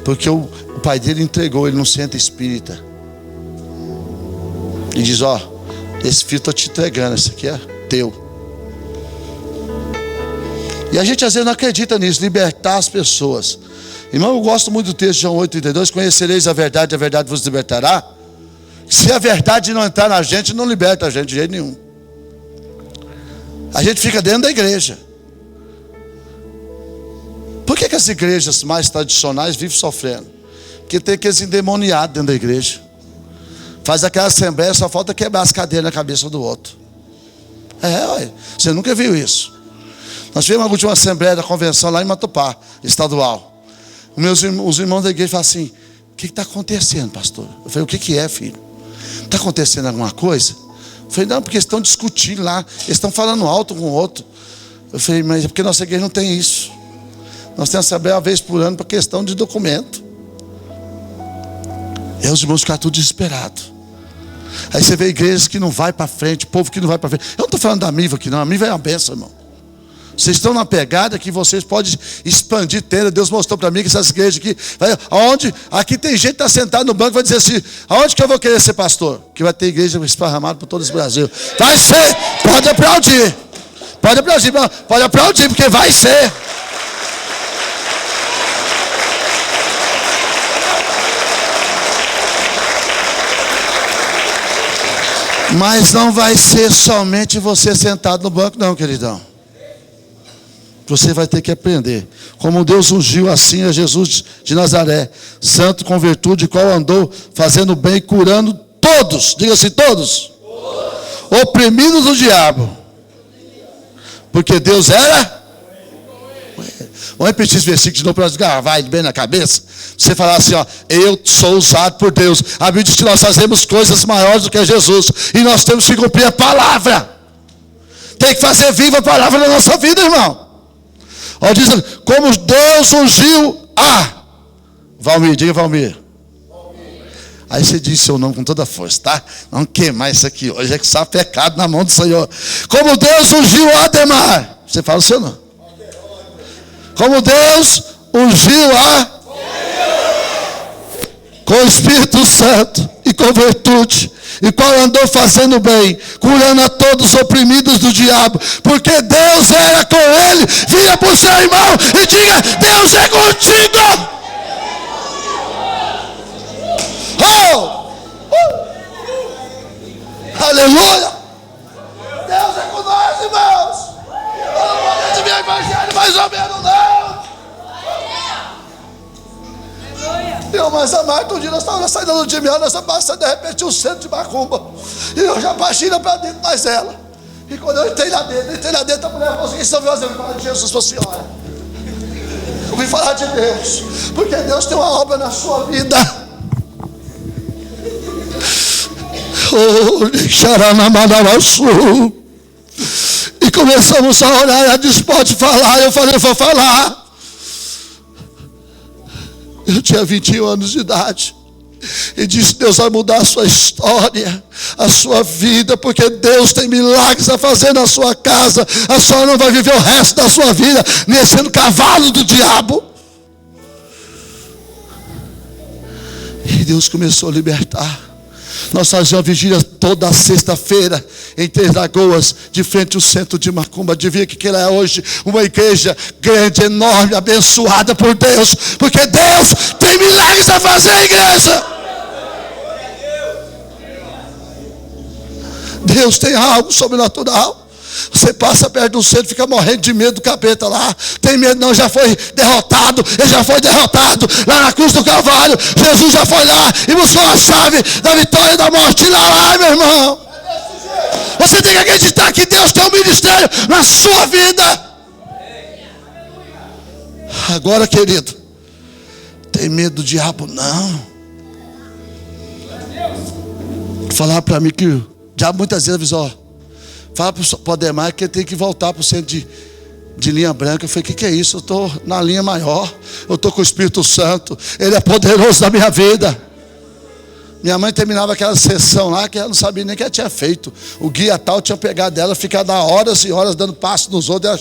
Porque o pai dele entregou ele no centro espírita. E diz, esse filho estou te entregando, esse aqui é teu. E a gente às vezes não acredita nisso, libertar as pessoas. Irmão, eu gosto muito do texto de João 8,32, conhecereis a verdade vos libertará. Se a verdade não entrar na gente, não liberta a gente de jeito nenhum. A gente fica dentro da igreja. Por que as igrejas mais tradicionais vivem sofrendo? Porque tem aqueles endemoniados dentro da igreja. Faz aquela assembleia, só falta quebrar as cadeiras na cabeça do outro. Você nunca viu isso. Nós tivemos a última assembleia da convenção lá em Matupá, estadual. Os irmãos da igreja falam assim: o que está acontecendo, pastor? Eu falei: o que é, filho? Está acontecendo alguma coisa? Eu falei: não, porque eles estão discutindo lá, eles estão falando alto com o outro. Eu falei: mas é porque nossa igreja não tem isso. Nós temos que saber uma vez por ano para questão de documento. E aí os irmãos ficam tudo desesperados. Aí você vê igrejas que não vai para frente, povo que não vai para frente. Eu não estou falando da Miva aqui não, a Miva é uma bênção, irmão. Vocês estão na pegada que vocês podem expandir tenda. Deus mostrou para mim que essas igrejas aqui, aqui tem gente que está sentado no banco e vai dizer assim: aonde que eu vou querer ser pastor? Que vai ter igreja esparramada por todo esse Brasil. Vai ser, pode aplaudir. Pode aplaudir, pode aplaudir, porque vai ser. Mas não vai ser somente você sentado no banco, não, queridão. Você vai ter que aprender. Como Deus ungiu assim a Jesus de Nazaré, santo com virtude, qual andou fazendo bem, curando todos, diga-se todos, oprimidos do diabo. Porque Deus era. Vamos repetir esse versículo de novo para nós gravar bem na cabeça. Você falar assim: ó, eu sou usado por Deus. A Bíblia diz que nós fazemos coisas maiores do que Jesus. E nós temos que cumprir a palavra. Tem que fazer viva a palavra na nossa vida, irmão. Ó, diz: como Deus ungiu a Valmir, diga Valmir. Aí você diz seu nome com toda a força, tá? Não queimar isso aqui hoje, é que está pecado na mão do Senhor. Como Deus ungiu a Ademar. Você fala o seu nome. Como Deus ungiu com o Espírito Santo e com virtude, e qual andou fazendo bem, curando a todos os oprimidos do diabo, porque Deus era com ele. Vira para o seu irmão e diga: Deus é contigo. Aleluia. Deus é com nós, irmãos. Eu não vou desviar o evangelho mais ou menos, não. Eu, mas a Marta, um dia nós estávamos saindo do dia nós estávamos passando de repente um centro de macumba. E eu já baixei para dentro mais ela. E quando eu entrei lá dentro, a mulher falou assim: estão fazendo? Eu falei: Jesus, para a senhora. Eu vim falar de Deus, porque Deus tem uma obra na sua vida. E começamos a orar. Ela disse: pode falar. Eu falei: vou falar. Eu tinha 21 anos de idade. E disse: Deus vai mudar a sua história, a sua vida, porque Deus tem milagres a fazer na sua casa. A senhora não vai viver o resto da sua vida sendo cavalo do diabo. E Deus começou a libertar. Nós fazíamos uma vigília toda sexta-feira em Três Lagoas, de frente ao centro de Macumba. Adivinha que ela é hoje? Uma igreja grande, enorme, abençoada por Deus, porque Deus tem milagres a fazer, igreja. Deus tem algo sobrenatural. Você passa perto do centro, fica morrendo de medo do capeta lá. Tem medo não, já foi derrotado. Ele já foi derrotado lá na cruz do Calvário. Jesus já foi lá e buscou a chave da vitória e da morte lá, meu irmão. Você tem que acreditar que Deus tem um ministério na sua vida. Agora, querido, tem medo do diabo? Não. Falar para mim que o diabo muitas vezes avisou: fala para o Ademar que ele tem que voltar para o centro de linha branca. Eu falei: o que é isso? Eu estou na linha maior. Eu estou com o Espírito Santo. Ele é poderoso na minha vida. Minha mãe terminava aquela sessão lá que ela não sabia nem o que ela tinha feito. O guia tal tinha pegado ela, ficado horas e horas dando passo nos outros.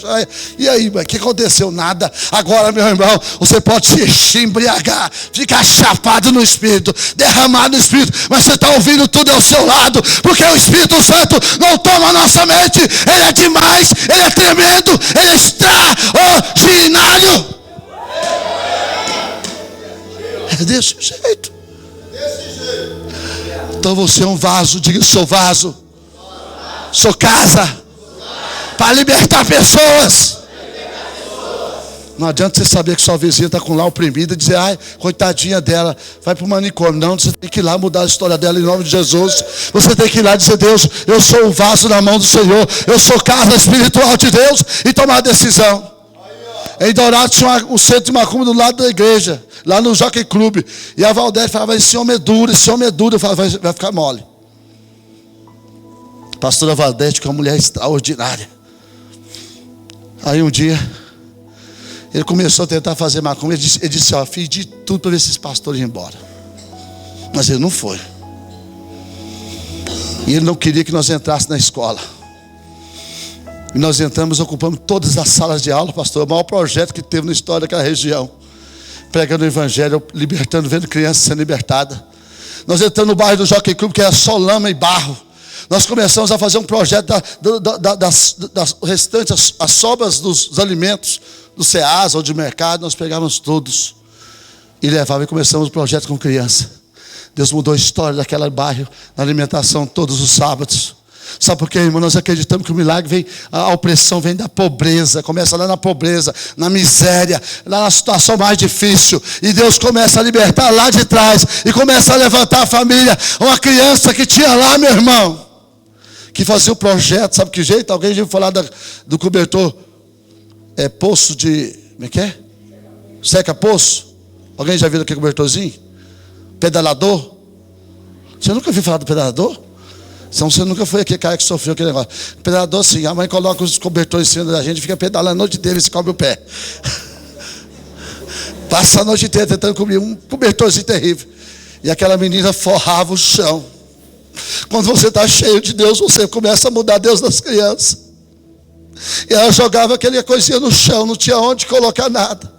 E aí, o que aconteceu? Nada. Agora, meu irmão, você pode se embriagar, ficar chapado no Espírito, derramado no Espírito, mas você está ouvindo tudo ao seu lado, porque o Espírito Santo não toma a nossa mente. Ele é demais, ele é tremendo, ele é extraordinário. É desse jeito. Então você é um vaso, diga: sou vaso, sou casa, para libertar pessoas. Não adianta você saber que sua vizinha está com lá oprimida e dizer: ai, coitadinha dela, vai para o manicômio. Não, você tem que ir lá mudar a história dela em nome de Jesus. Você tem que ir lá dizer: Deus, eu sou um vaso na mão do Senhor, eu sou casa espiritual de Deus, e tomar a decisão. Em Dourados tinha um centro de macumba do lado da igreja, lá no Jockey Club. E a Valdete falava, esse homem é duro. Eu falava, vai ficar mole. Pastora Valdete, que é uma mulher extraordinária. Aí um dia, ele começou a tentar fazer macumba. Ele disse, ó, fiz de tudo para ver esses pastores ir embora. Mas ele não foi. E ele não queria que nós entrássemos na escola. E nós entramos, ocupamos todas as salas de aula, pastor. O maior projeto que teve na história daquela região. Pregando o evangelho, libertando, vendo crianças sendo libertadas. Nós entramos no bairro do Jockey Club, que era só lama e barro. Nós começamos a fazer um projeto das restantes, as sobras dos alimentos, do Ceasa ou de mercado. Nós pegávamos todos e levávamos e começamos o projeto com criança. Deus mudou a história daquele bairro, na alimentação todos os sábados. Sabe por quê, irmão? Nós acreditamos que o milagre vem, a opressão vem da pobreza. Começa lá na pobreza, na miséria, lá na situação mais difícil. E Deus começa a libertar lá de trás. E começa a levantar a família. Uma criança que tinha lá, meu irmão, que fazia o projeto, sabe que jeito? Alguém já ouviu falar do cobertor? Poço de... Como é que é? Seca poço? Alguém já viu aquele cobertorzinho? Pedalador? Você nunca ouviu falar do pedalador? Então você nunca foi aquele cara que sofreu aquele negócio. Pedalador, sim, a mãe coloca os cobertores em cima da gente e fica pedalando a noite inteira e se cobre o pé. Passa a noite inteira tentando cobrir um cobertorzinho terrível. E aquela menina forrava o chão. Quando você está cheio de Deus, você começa a mudar Deus das crianças. E ela jogava aquela coisinha no chão, não tinha onde colocar nada.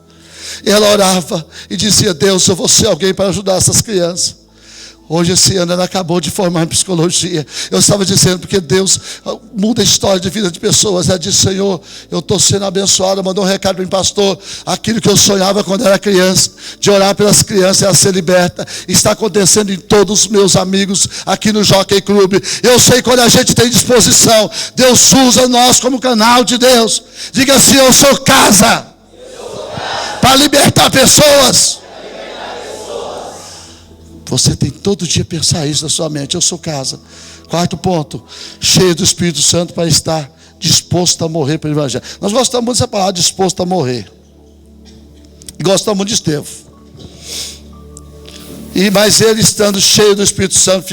E ela orava e dizia, Deus, eu vou ser alguém para ajudar essas crianças. Hoje esse ano ela acabou de formar em psicologia. Eu estava dizendo, porque Deus muda a história de vida de pessoas. Ela disse, Senhor, eu estou sendo abençoada. Mandou um recado para mim, pastor. Aquilo que eu sonhava quando era criança, de orar pelas crianças e elas ser libertas, está acontecendo em todos os meus amigos aqui no Jockey Club. Eu sei quando a gente tem disposição, Deus usa nós como canal de Deus. Diga assim, eu sou casa para libertar pessoas. Você tem todo dia pensar isso na sua mente. Eu sou casa. Quarto ponto, cheio do Espírito Santo para estar disposto a morrer pelo Evangelho. Nós gostamos muito dessa palavra, disposto a morrer. E gostamos muito de Estevão. Mas ele estando cheio do Espírito Santo,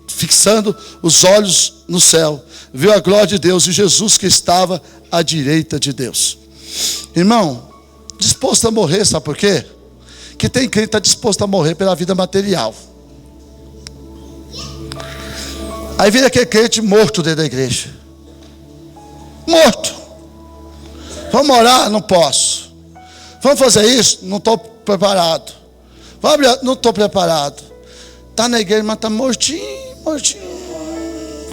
fixando os olhos no céu, viu a glória de Deus e Jesus que estava à direita de Deus. Irmão, disposto a morrer, sabe por quê? Que tem crente que está disposto a morrer pela vida material. Aí vira aquele crente morto dentro da igreja. Morto. Vamos orar? Não posso. Vamos fazer isso? Não estou preparado. Vamos abrir? Não estou preparado. Está na igreja, mas está mortinho.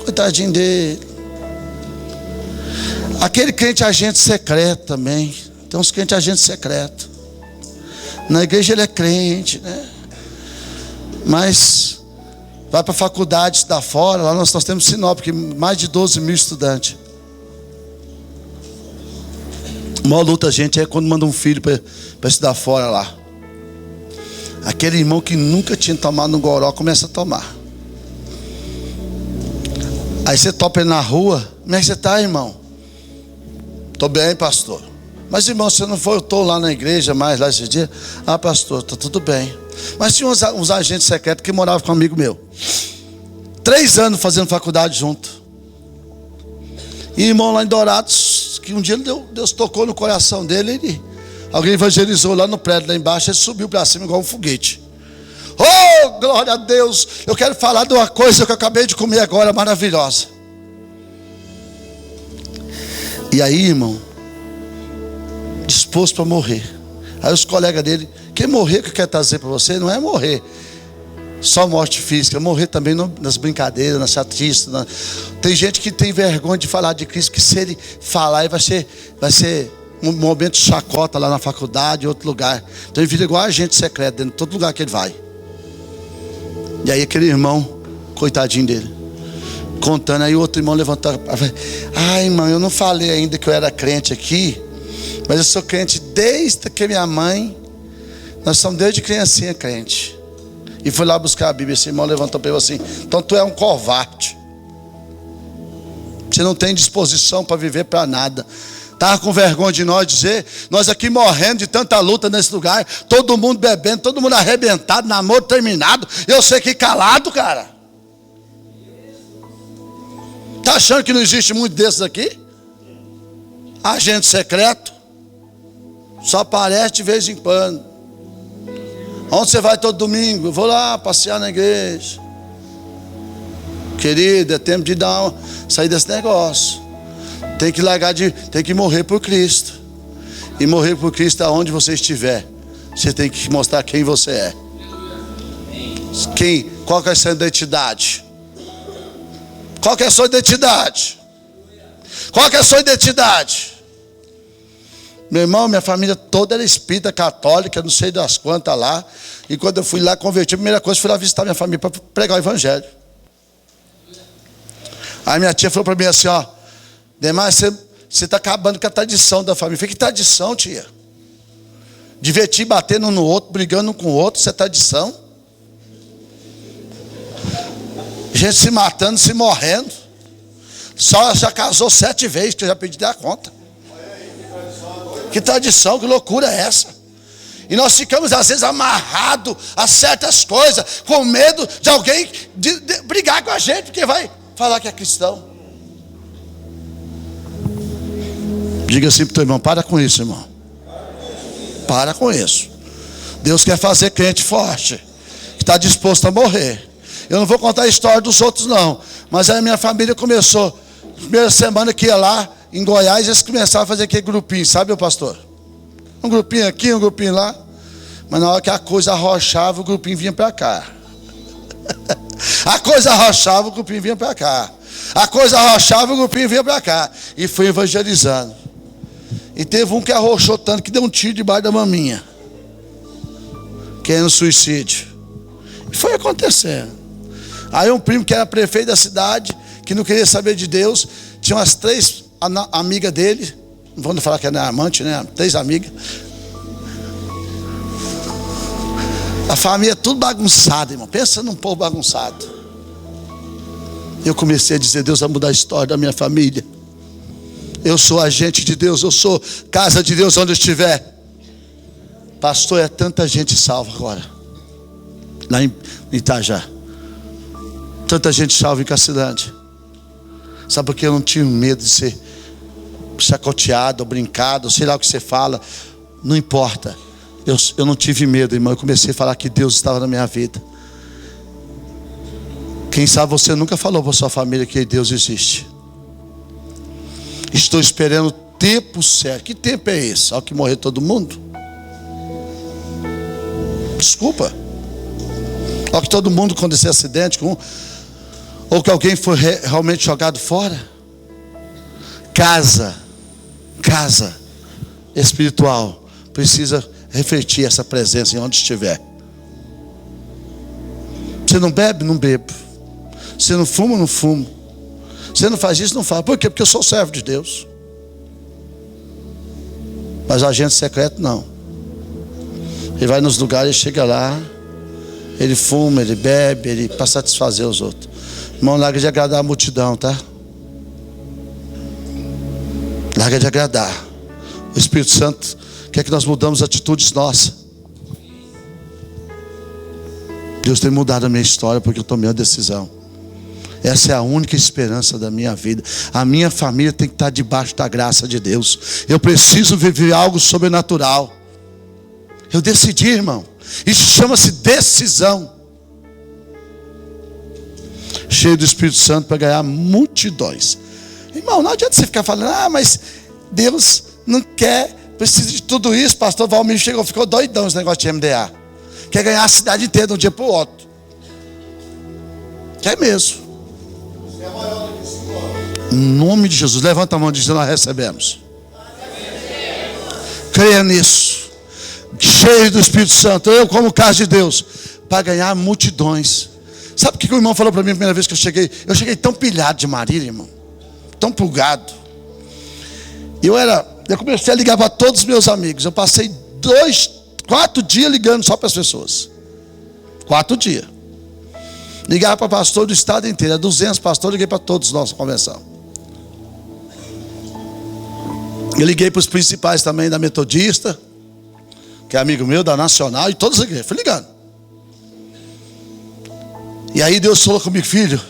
Coitadinho dele. Aquele crente agente secreto também. Tem uns crentes agentes secretos. Na igreja ele é crente, né? Mas vai para a faculdade estudar fora. Lá nós temos Sinop, que mais de 12 mil estudantes. A maior luta a gente é quando manda um filho para estudar fora lá. Aquele irmão que nunca tinha tomado um goró começa a tomar. Aí você topa ele na rua. Como é que você está, irmão? Estou bem, pastor. Mas, irmão, você não foi, eu estou lá na igreja mais lá esse dia. Ah, pastor, está tudo bem. Mas tinha uns agentes secretos que moravam com um amigo meu. 3 anos fazendo faculdade junto. E irmão lá em Dourados, que um dia Deus tocou no coração dele. Alguém evangelizou lá no prédio, lá embaixo. Ele subiu para cima igual um foguete. Oh, glória a Deus. Eu quero falar de uma coisa que eu acabei de comer agora, maravilhosa. E aí, irmão, disposto para morrer. Aí os colegas dele, quem morrer que eu quero trazer para você, não é morrer só morte física, morrer também nas brincadeiras, nas chatices. Tem gente que tem vergonha de falar de Cristo, que se ele falar, vai ser um momento de chacota lá na faculdade, em outro lugar. Então ele vira igual agente secreto, dentro de todo lugar que ele vai. E aí aquele irmão, coitadinho dele, contando, aí o outro irmão levantou, ai, irmão, eu não falei ainda que eu era crente aqui, mas eu sou crente desde que minha mãe, nós somos desde criancinha crente. E fui lá buscar a Bíblia. Esse irmão levantou para eu assim, então tu é um covarde. Você não tem disposição para viver para nada. Estava com vergonha de nós dizer, nós aqui morrendo de tanta luta nesse lugar, todo mundo bebendo, todo mundo arrebentado, namoro terminado, eu sei que calado, cara. Está achando que não existe muito desses aqui? Agente secreto, só aparece de vez em quando. Onde você vai todo domingo? Eu vou lá passear na igreja. Querido, é tempo de sair desse negócio. Tem que largar tem que morrer por Cristo. E morrer por Cristo aonde você estiver. Você tem que mostrar quem você é. Qual que é a sua identidade? Qual que é a sua identidade? Qual que é a sua identidade? Meu irmão, minha família toda era espírita católica, não sei das quantas lá. E quando eu fui lá converti, a primeira coisa foi lá visitar minha família para pregar o evangelho. Aí minha tia falou para mim assim, ó, Demar, você está acabando com a tradição da família. Eu falei, que tradição, tia? Divertir, batendo um no outro, brigando um com o outro, isso é tradição? Gente se matando, se morrendo. Só já casou 7 vezes, que eu já pedi dar conta. Que tradição, que loucura é essa? E nós ficamos às vezes amarrados a certas coisas, com medo de alguém de brigar com a gente, porque vai falar que é cristão. Diga assim para o teu irmão, para com isso, irmão. Para com isso. Deus quer fazer crente forte, que está disposto a morrer. Eu não vou contar a história dos outros não, mas aí a minha família começou, primeira semana que ia lá em Goiás, eles começaram a fazer aquele grupinho, sabe, meu pastor? Um grupinho aqui, um grupinho lá. Mas na hora que a coisa arrochava, o grupinho vinha para cá. A coisa arrochava, o grupinho vinha para cá. A coisa arrochava, o grupinho vinha para cá. E foi evangelizando. E teve um que arrochou tanto que deu um tiro debaixo da maminha, querendo suicídio. E foi acontecendo. Aí um primo que era prefeito da cidade, que não queria saber de Deus, tinha umas 3 amigas dele, não vamos falar que era amante, né? 3 amigas. A família tudo bagunçada, irmão. Pensa num povo bagunçado. Eu comecei a dizer, Deus vai mudar a história da minha família. Eu sou agente de Deus, eu sou casa de Deus onde eu estiver. Pastor, é tanta gente salva agora. Lá em Itajá. Tanta gente salva em Cacilândia. Sabe por que eu não tinha medo de ser chacoteado, ou brincado, sei lá o que você fala. Não importa. Eu não tive medo, irmão. Eu comecei a falar que Deus estava na minha vida. Quem sabe você nunca falou para sua família que Deus existe. Estou esperando o tempo certo. Que tempo é esse? Ao que morrer todo mundo? Desculpa. Ao que todo mundo acontecer acidente com ou que alguém foi realmente jogado fora. Casa espiritual precisa refletir essa presença em onde estiver. Você não bebe? Não bebo. Você não fuma? Não fumo. Você não faz isso? Não faz. Por quê? Porque eu sou servo de Deus. Mas o agente secreto não. Ele vai nos lugares, chega lá, ele fuma, ele bebe, ele para satisfazer os outros. Irmão, larga de agradar a multidão, tá? Larga de agradar. O Espírito Santo quer que nós mudamos atitudes nossas. Deus tem mudado a minha história porque eu tomei uma decisão. Essa é a única esperança da minha vida. A minha família tem que estar debaixo da graça de Deus. Eu preciso viver algo sobrenatural. Eu decidi, irmão. Isso chama-se decisão. Cheio do Espírito Santo para ganhar multidões. Irmão, não adianta você ficar falando, mas Deus não quer, precisa de tudo isso. Pastor Valmir ficou doidão esse negócio de MDA. Quer ganhar a cidade inteira de um dia para o outro. Quer mesmo. Em nome de Jesus, levanta a mão e diz, nós recebemos. Creia nisso. Cheio do Espírito Santo, eu como casa de Deus, para ganhar multidões. Sabe o que o irmão falou para mim a primeira vez que eu cheguei? Eu cheguei tão pilhado de Marília, irmão. Tão pulgado. Eu comecei a ligar para todos os meus amigos. Eu passei 4 dias ligando só para as pessoas. 4 dias. Ligava para pastor do estado inteiro. 200 pastores, liguei para todos nós na convenção. Eu liguei para os principais também da Metodista, que é amigo meu, da Nacional, e todas as igrejas. Fui ligando. E aí Deus falou comigo: filho,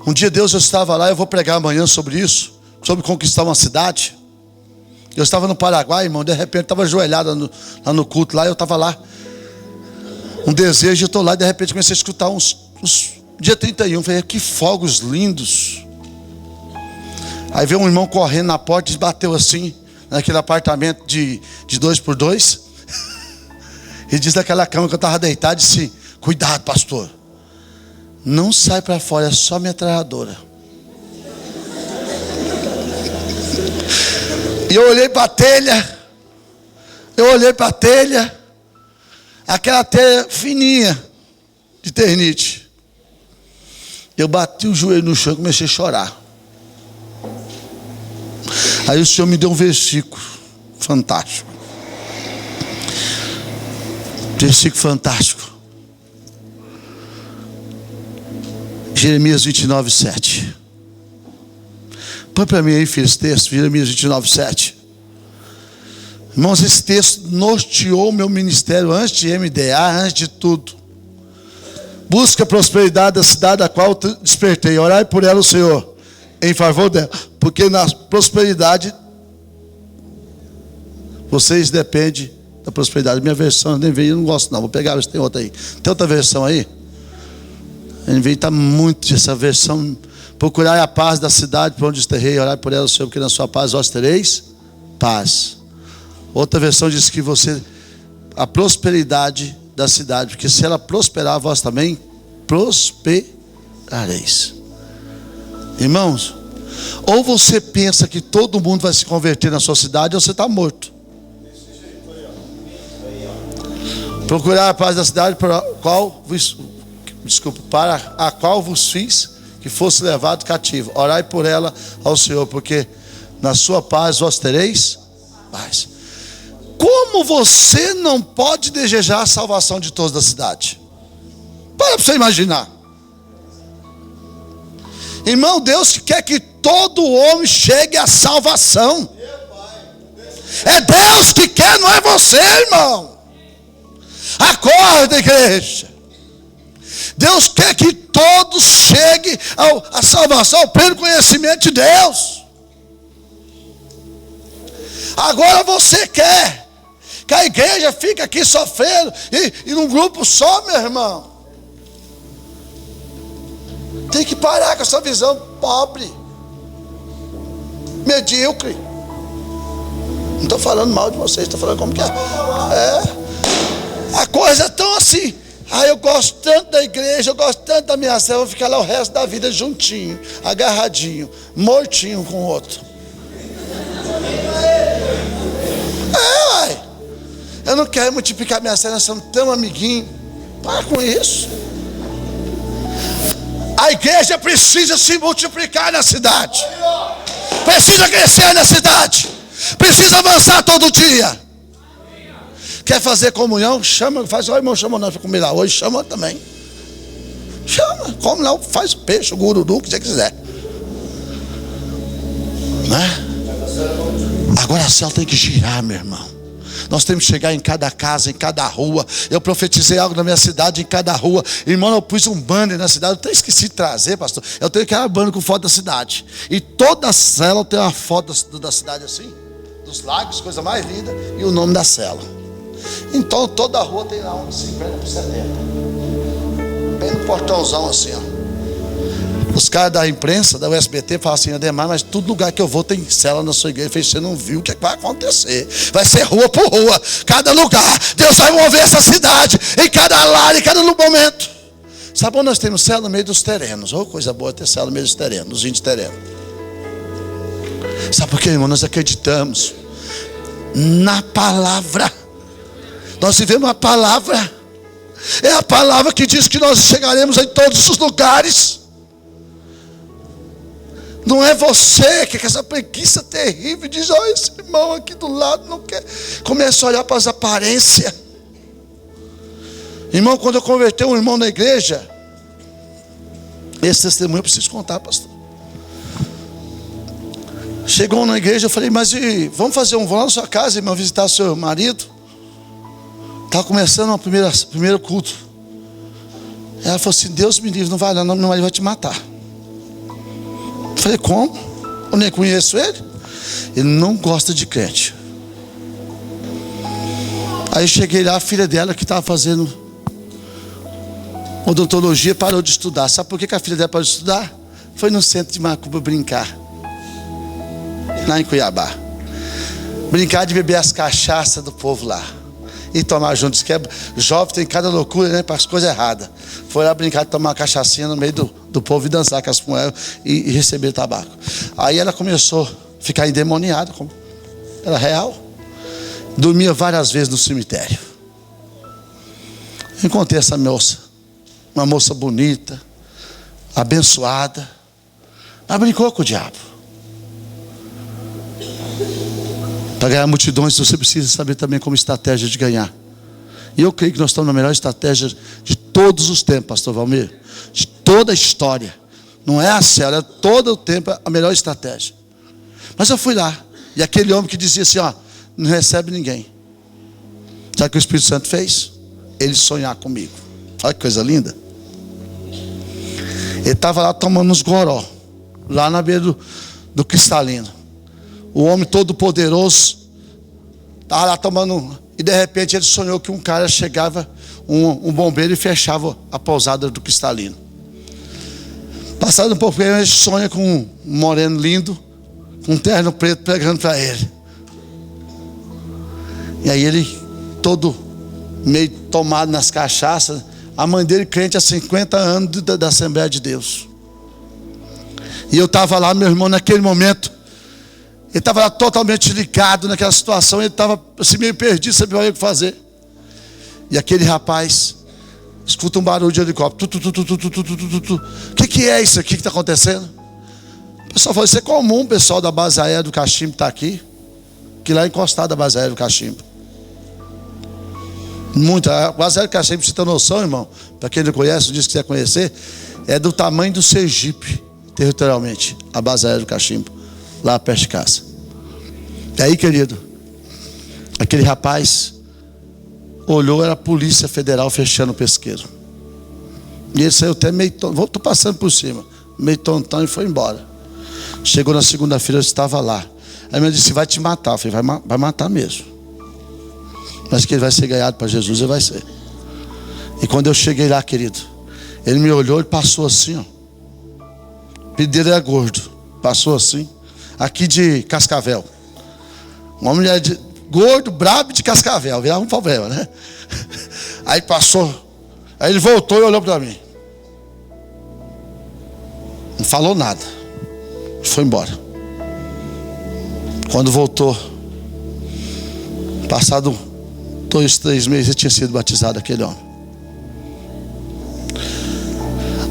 um dia Deus, eu estava lá, eu vou pregar amanhã sobre isso, sobre conquistar uma cidade. Eu estava no Paraguai, irmão, de repente estava ajoelhado lá no culto, lá eu estava lá. Um desejo, eu estou lá, e de repente comecei a escutar dia 31, falei: que fogos lindos. Aí veio um irmão correndo na porta e bateu assim, naquele apartamento de 2x2. E disse daquela cama que eu estava deitado, disse: cuidado, pastor, não sai para fora, é só metralhadora. E eu olhei para a telha, aquela telha fininha de ternite. Eu bati o joelho no chão e comecei a chorar. Aí o Senhor me deu um versículo fantástico. Versículo fantástico. Jeremias 29:7. Põe para mim aí, filho, esse texto, Jeremias 29:7. Irmãos, esse texto norteou o meu ministério antes de MDA, antes de tudo. Busca a prosperidade da cidade a qual eu despertei. Orai por ela, o Senhor, em favor dela. Porque na prosperidade, vocês dependem da prosperidade. Minha versão, eu nem veio, eu não gosto não. Vou pegar, se tem outra aí. Tem outra versão aí? A NVI está muito essa versão. Procurai a paz da cidade por onde esterrei. Orai por ela, o Senhor, porque na sua paz vós tereis paz. Outra versão diz que a prosperidade da cidade, porque se ela prosperar, vós também prosperareis. Irmãos, ou você pensa que todo mundo vai se converter na sua cidade, ou você está morto. Procurar a paz da cidade para a qual vos fiz que fosse levado cativo. Orai por ela ao Senhor, porque na sua paz vós tereis paz. Como você não pode desejar a salvação de todos da cidade? Para você imaginar. Irmão, Deus quer que todo homem chegue à salvação. É Deus que quer, não é você, irmão. Acorda, igreja. Deus quer que todos cheguem à salvação, ao pleno conhecimento de Deus. Agora você quer que a igreja fique aqui sofrendo e num grupo só, meu irmão. Tem que parar com essa visão pobre, medíocre. Não estou falando mal de vocês, estou falando como que é. A coisa é tão assim. Eu gosto tanto da igreja, eu gosto tanto da minha célula, eu vou ficar lá o resto da vida juntinho, agarradinho, mortinho com o outro. Eu não quero multiplicar minha célula, nós somos tão amiguinhos. Para com isso. A igreja precisa se multiplicar na cidade. Precisa crescer na cidade. Precisa avançar todo dia. Quer fazer comunhão? Chama, faz, ó, irmão, chama nós para comer lá hoje, chama também. Chama, come lá, faz o peixe, o gururu, o que você quiser. Né? Agora a célula tem que girar, meu irmão. Nós temos que chegar em cada casa, em cada rua. Eu profetizei algo na minha cidade, em cada rua. Irmão, eu pus um banner na cidade. Eu até esqueci de trazer, pastor. Eu tenho aquela banner com foto da cidade. E toda a célula tem uma foto da cidade assim, dos lagos, coisa mais linda, e o nome da célula. Então toda a rua tem lá um 50 por 70. Bem no portãozão assim, ó. Os caras da imprensa, da USBT, falam assim: Ademar, mas todo lugar que eu vou tem célula na sua igreja. Você não viu o que vai acontecer. Vai ser rua por rua, cada lugar. Deus vai mover essa cidade, em cada lar, em cada momento. Sabe onde nós temos célula? No meio dos terrenos. Oh, coisa boa ter célula no meio dos terrenos, dos índios terrenos. Sabe por quê, irmão? Nós acreditamos na palavra. Nós vivemos a palavra. É a palavra que diz que nós chegaremos em todos os lugares. Não é você que com essa preguiça terrível diz: olha, esse irmão aqui do lado não quer. Começa a olhar para as aparências. Irmão, quando eu converti um irmão na igreja, esse testemunho eu preciso contar, pastor. Chegou na igreja, eu falei, mas vamos vamos lá na sua casa, irmão, visitar seu marido? Estava começando o primeiro culto. Ela falou assim, Deus me livre, não vai lá, não, meu marido vai te matar. Eu falei, como? Eu nem conheço ele. Ele não gosta de crente. Aí cheguei lá, a filha dela que estava fazendo odontologia parou de estudar. Sabe por que a filha dela parou de estudar? Foi no centro de Macumba brincar, lá em Cuiabá. Brincar de beber as cachaças do povo lá e tomar juntos. Que jovem tem cada loucura, né? Para as coisas erradas. Foi lá brincar de tomar uma cachaçinha no meio do povo e dançar com as mulheres e receber tabaco. Aí ela começou a ficar endemoniada, como era real. Dormia várias vezes no cemitério. Encontrei essa moça, uma moça bonita, abençoada, mas brincou com o diabo. Para ganhar multidões, você precisa saber também como estratégia de ganhar. E eu creio que nós estamos na melhor estratégia de todos os tempos, pastor Valmir. De toda a história. Não é a célula, é todo o tempo a melhor estratégia. Mas eu fui lá, e aquele homem que dizia assim, ó, não recebe ninguém. Sabe o que o Espírito Santo fez? Ele sonhar comigo. Olha que coisa linda. Ele estava lá tomando uns goró, lá na beira do cristalino. O homem todo poderoso estava lá tomando, e de repente ele sonhou que um cara chegava, um bombeiro, e fechava a pousada do cristalino. Passado um pouco, ele sonha com um moreno lindo, com um terno preto pregando para ele. E aí ele, todo meio tomado nas cachaças, a mãe dele crente há 50 anos da Assembleia de Deus. E eu estava lá, meu irmão, naquele momento, ele estava lá totalmente ligado naquela situação, ele estava assim meio perdido, sabia o que fazer. E aquele rapaz escuta um barulho de helicóptero. O que é isso aqui que está acontecendo? O pessoal falou, isso é comum, o pessoal da base aérea do Cachimbo está aqui, que lá é encostado da base aérea do Cachimbo. A base aérea do Cachimbo, pra você ter noção, irmão, para quem não conhece, diz que quiser conhecer, é do tamanho do Sergipe, territorialmente, a base aérea do Cachimbo, lá perto de casa. E aí, querido, aquele rapaz olhou, era a Polícia Federal fechando o pesqueiro. E ele saiu até meio tonto, estou passando por cima, meio tontão, e foi embora. Chegou na segunda-feira, eu estava lá. Aí ele disse, vai te matar. Eu falei, vai matar mesmo. Mas que ele vai ser ganhado para Jesus, ele vai ser. E quando eu cheguei lá, querido, ele me olhou e passou assim, ó. O apelido dele era gordo. Passou assim, aqui de Cascavel. Uma mulher de gordo, brabo de Cascavel, virava um problema, né? Aí passou, aí ele voltou e olhou para mim. Não falou nada. Foi embora. Quando voltou, passado 2, 3 meses, ele tinha sido batizado, aquele homem.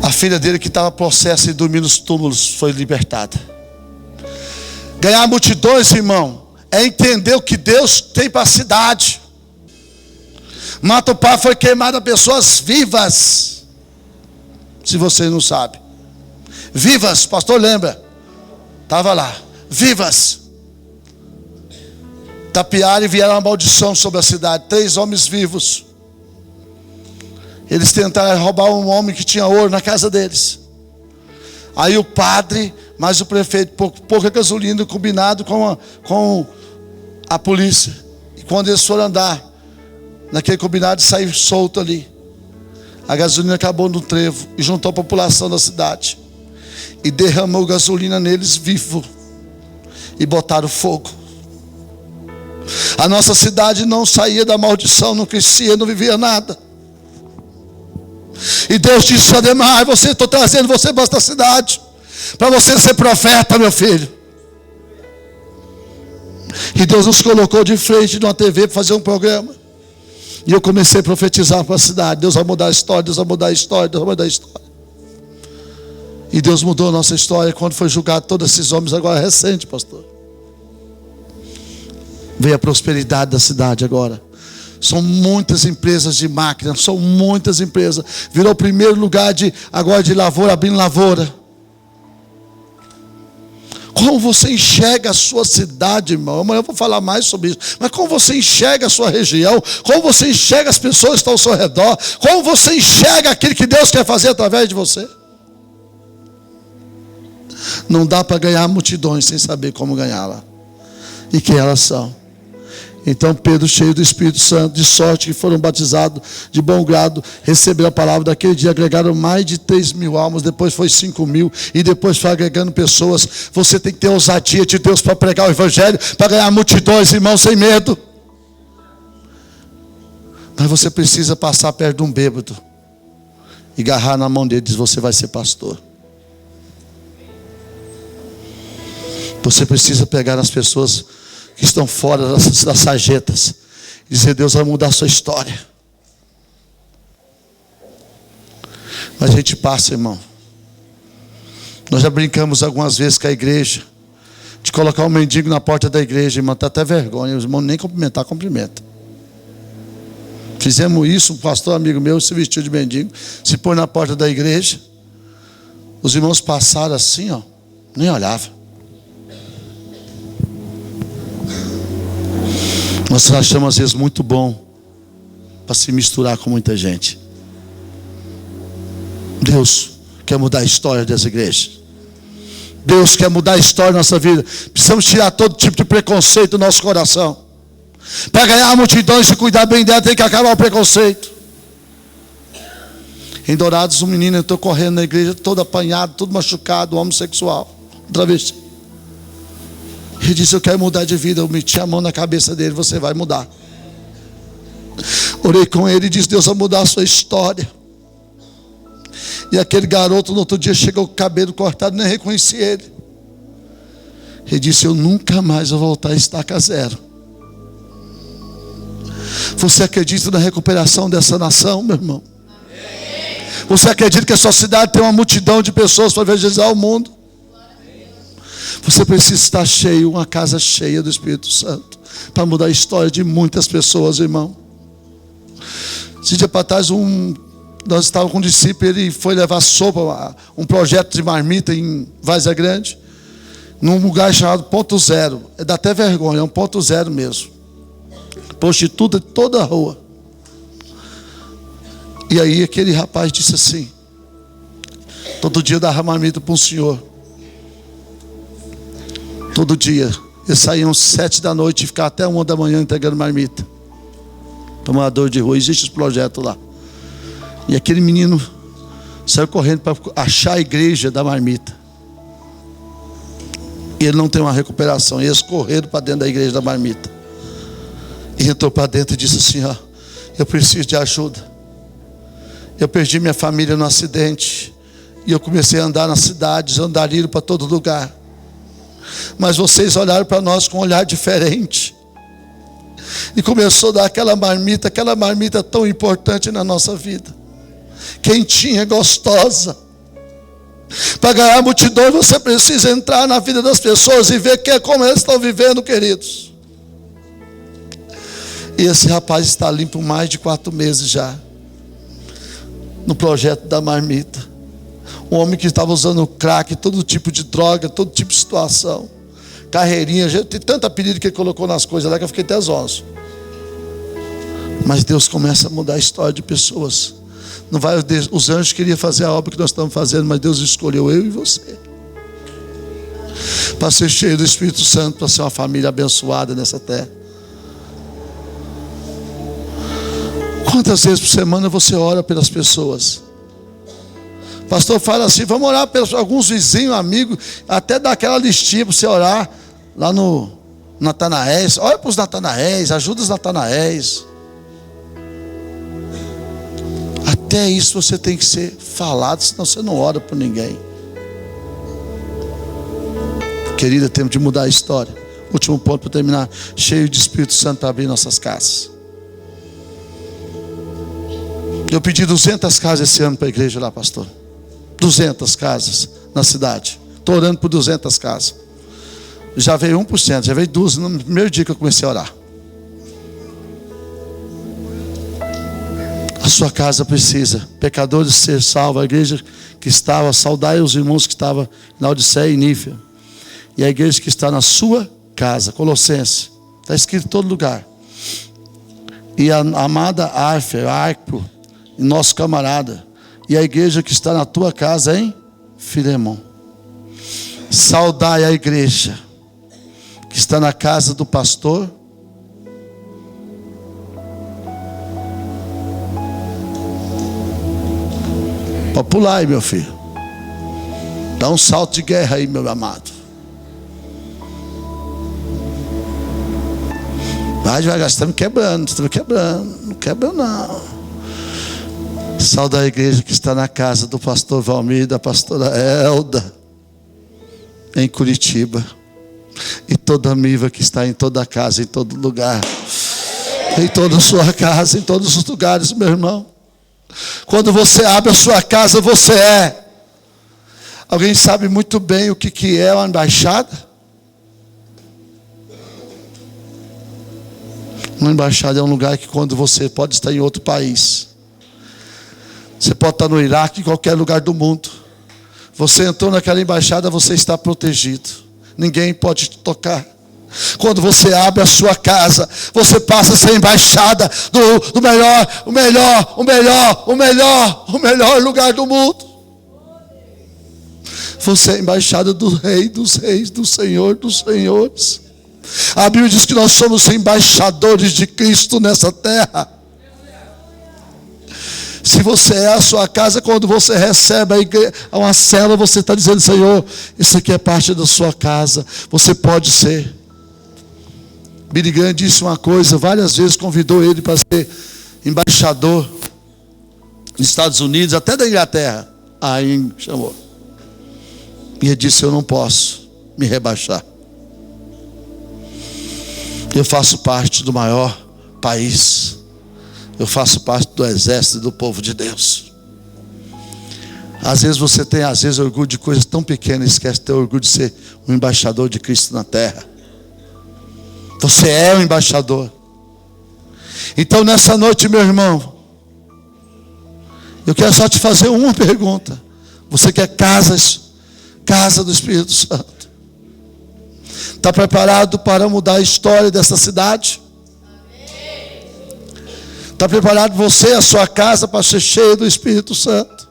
A filha dele, que estava processo e dormir nos túmulos, foi libertada. Ganhar multidões, irmão, é entender o que Deus tem para a cidade. Matupá foi queimada, pessoas vivas. Se você não sabe, vivas, pastor lembra, estava lá, vivas. Tapearam e vieram uma maldição sobre a cidade. 3 homens vivos. Eles tentaram roubar um homem que tinha ouro na casa deles. Aí o padre, mais o prefeito, pouca gasolina, combinado com a polícia. E quando eles foram andar naquele combinado, saiu solto ali. A gasolina acabou no trevo e juntou a população da cidade. E derramou gasolina neles vivo. E botaram fogo. A nossa cidade não saía da maldição, não crescia, não vivia nada. E Deus disse, Ademar, estou trazendo você para esta cidade, para você ser profeta, meu filho. E Deus nos colocou de frente de uma TV para fazer um programa. E eu comecei a profetizar para a cidade. Deus vai mudar a história, Deus vai mudar a história, Deus vai mudar a história. E Deus mudou a nossa história quando foi julgado todos esses homens, agora recente, pastor. Veio a prosperidade da cidade agora. São muitas empresas de máquina, são muitas empresas. Virou o primeiro lugar agora de lavoura, abrindo lavoura. Como você enxerga a sua cidade, irmão? Amanhã eu vou falar mais sobre isso. Mas como você enxerga a sua região? Como você enxerga as pessoas que estão ao seu redor? Como você enxerga aquilo que Deus quer fazer através de você? Não dá para ganhar multidões sem saber como ganhá-la e quem elas são. Então Pedro, cheio do Espírito Santo, de sorte que foram batizados de bom grado, receberam a palavra daquele dia, agregaram mais de 3.000 almas, depois foi 5.000, e depois foi agregando pessoas. Você tem que ter ousadia de Deus para pregar o Evangelho, para ganhar multidões, irmão, sem medo. Mas você precisa passar perto de um bêbado e agarrar na mão dele e dizer: você vai ser pastor. Você precisa pegar as pessoas que estão fora das sarjetas e dizer: Deus vai mudar a sua história. Mas a gente passa, irmão. Nós já brincamos algumas vezes com a igreja de colocar um mendigo na porta da igreja, irmão. Está até vergonha, os irmãos nem cumprimentar, cumprimenta. Fizemos isso, um pastor amigo meu se vestiu de mendigo, se pôs na porta da igreja. Os irmãos passaram assim, ó, nem olhavam. Nós achamos às vezes muito bom para se misturar com muita gente. Deus quer mudar a história das igrejas. Deus quer mudar a história da nossa vida. Precisamos tirar todo tipo de preconceito do nosso coração. Para ganhar multidões e cuidar bem dela, tem que acabar o preconceito. Em Dourados, um menino entrou correndo na igreja, todo apanhado, todo machucado, homossexual, travesti. Ele disse: eu quero mudar de vida. Eu meti a mão na cabeça dele: você vai mudar. Orei com ele e disse: Deus vai mudar a sua história. E aquele garoto no outro dia chegou com o cabelo cortado, nem reconheci ele. Ele disse: eu nunca mais vou voltar a estaca zero. Você acredita na recuperação dessa nação, meu irmão? Você acredita que a sua cidade tem uma multidão de pessoas para evangelizar o mundo? Você precisa estar cheio, uma casa cheia do Espírito Santo, para mudar a história de muitas pessoas, irmão. Esse dia para trás, nós estávamos com um discípulo, ele foi levar sopa, um projeto de marmita em Várzea Grande, num lugar chamado Ponto Zero. Dá até vergonha, é um ponto zero mesmo. Prostituta de toda a rua. E aí aquele rapaz disse assim: todo dia eu dava marmita para um senhor. Todo dia. Eles saíam 7 da noite e ficavam até 1 da manhã entregando marmita. Tomador de rua. Existe esse projeto lá. E aquele menino saiu correndo para achar a igreja da marmita. E ele não tem uma recuperação. E eles correram para dentro da igreja da marmita. E entrou para dentro e disse assim: ó, eu preciso de ajuda. Eu perdi minha família no acidente. E eu comecei a andar nas cidades, andarilho para todo lugar. Mas vocês olharam para nós com um olhar diferente. E começou a dar aquela marmita tão importante na nossa vida. Quentinha, gostosa. Para ganhar multidão, você precisa entrar na vida das pessoas e ver como elas estão vivendo, queridos. E esse rapaz está ali por mais de 4 meses já, no projeto da marmita. Um homem que estava usando crack, todo tipo de droga, todo tipo de situação, carreirinha, tem tanto apelido que ele colocou nas coisas lá que eu fiquei até zonzo. Mas Deus começa a mudar a história de pessoas. Não vai, os anjos queriam fazer a obra que nós estamos fazendo, mas Deus escolheu eu e você para ser cheio do Espírito Santo, para ser uma família abençoada nessa terra. Quantas vezes por semana você ora pelas pessoas? O pastor fala assim: vamos orar pelos alguns vizinhos, amigos, até dar aquela listinha para você orar lá no Natanaés. Olha para os Natanaés, ajuda os Natanaés. Até isso você tem que ser falado, senão você não ora por ninguém. Querida, temos de mudar a história. Último ponto para terminar: cheio de Espírito Santo para abrir nossas casas. Eu pedi 200 casas esse ano para a igreja lá, pastor. 200 casas na cidade. Estou orando por 200 casas. Já veio 1%, já veio 12 no primeiro dia que eu comecei a orar. A sua casa precisa. Pecadores ser salvos. A igreja que estava, saudai os irmãos que estavam na Odisseia e Nífia. e a igreja que está na sua casa. Colossenses, está escrito em todo lugar. E a amada Arco, nosso camarada, e a igreja que está na tua casa em Filemon. Saudai a igreja que está na casa do pastor. Pode pular aí, meu filho. Dá um salto de guerra aí, meu amado. Vai devagar, você está me quebrando, não quebra não. Saúde a igreja que está na casa do pastor Valmir e da pastora Elda, em Curitiba. E toda amiga que está em toda casa, em todo lugar. Em toda a sua casa, em todos os lugares, meu irmão. Quando você abre a sua casa, você é. Alguém sabe muito bem o que é uma embaixada? Uma embaixada é um lugar que quando você pode estar em outro país. Você pode estar no Iraque, em qualquer lugar do mundo. Você entrou naquela embaixada, você está protegido. Ninguém pode te tocar. Quando você abre a sua casa, você passa a ser embaixada do melhor lugar do mundo. Você é embaixada do Rei dos Reis, do Senhor dos Senhores. A Bíblia diz que nós somos embaixadores de Cristo nessa terra. Se você é a sua casa, quando você recebe uma célula, você está dizendo: Senhor, isso aqui é parte da sua casa. Você pode ser. Billy Graham disse uma coisa, várias vezes convidou ele para ser embaixador dos Estados Unidos, até da Inglaterra. Aí chamou. E ele disse: eu não posso me rebaixar. Eu faço parte do maior país. Eu faço parte do exército do povo de Deus. Às vezes você tem orgulho de coisas tão pequenas, esquece de ter orgulho de ser um embaixador de Cristo na terra. Você é um embaixador. Então nessa noite, meu irmão, eu quero só te fazer uma pergunta. Você quer casa do Espírito Santo? Está preparado para mudar a história dessa cidade? Está preparado você, a sua casa, para ser cheio do Espírito Santo?